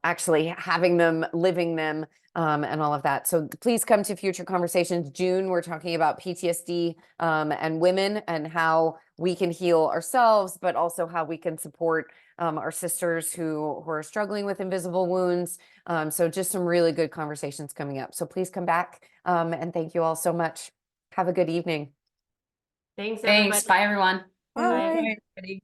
actually having them, living them, and all of that. So please come to future conversations. June, we're talking about PTSD and women and how we can heal ourselves, but also how we can support our sisters who are struggling with invisible wounds. So just some really good conversations coming up. So please come back, and thank you all so much. Have a good evening. Thanks, Thanks. everybody. Bye, everyone. Bye, everybody.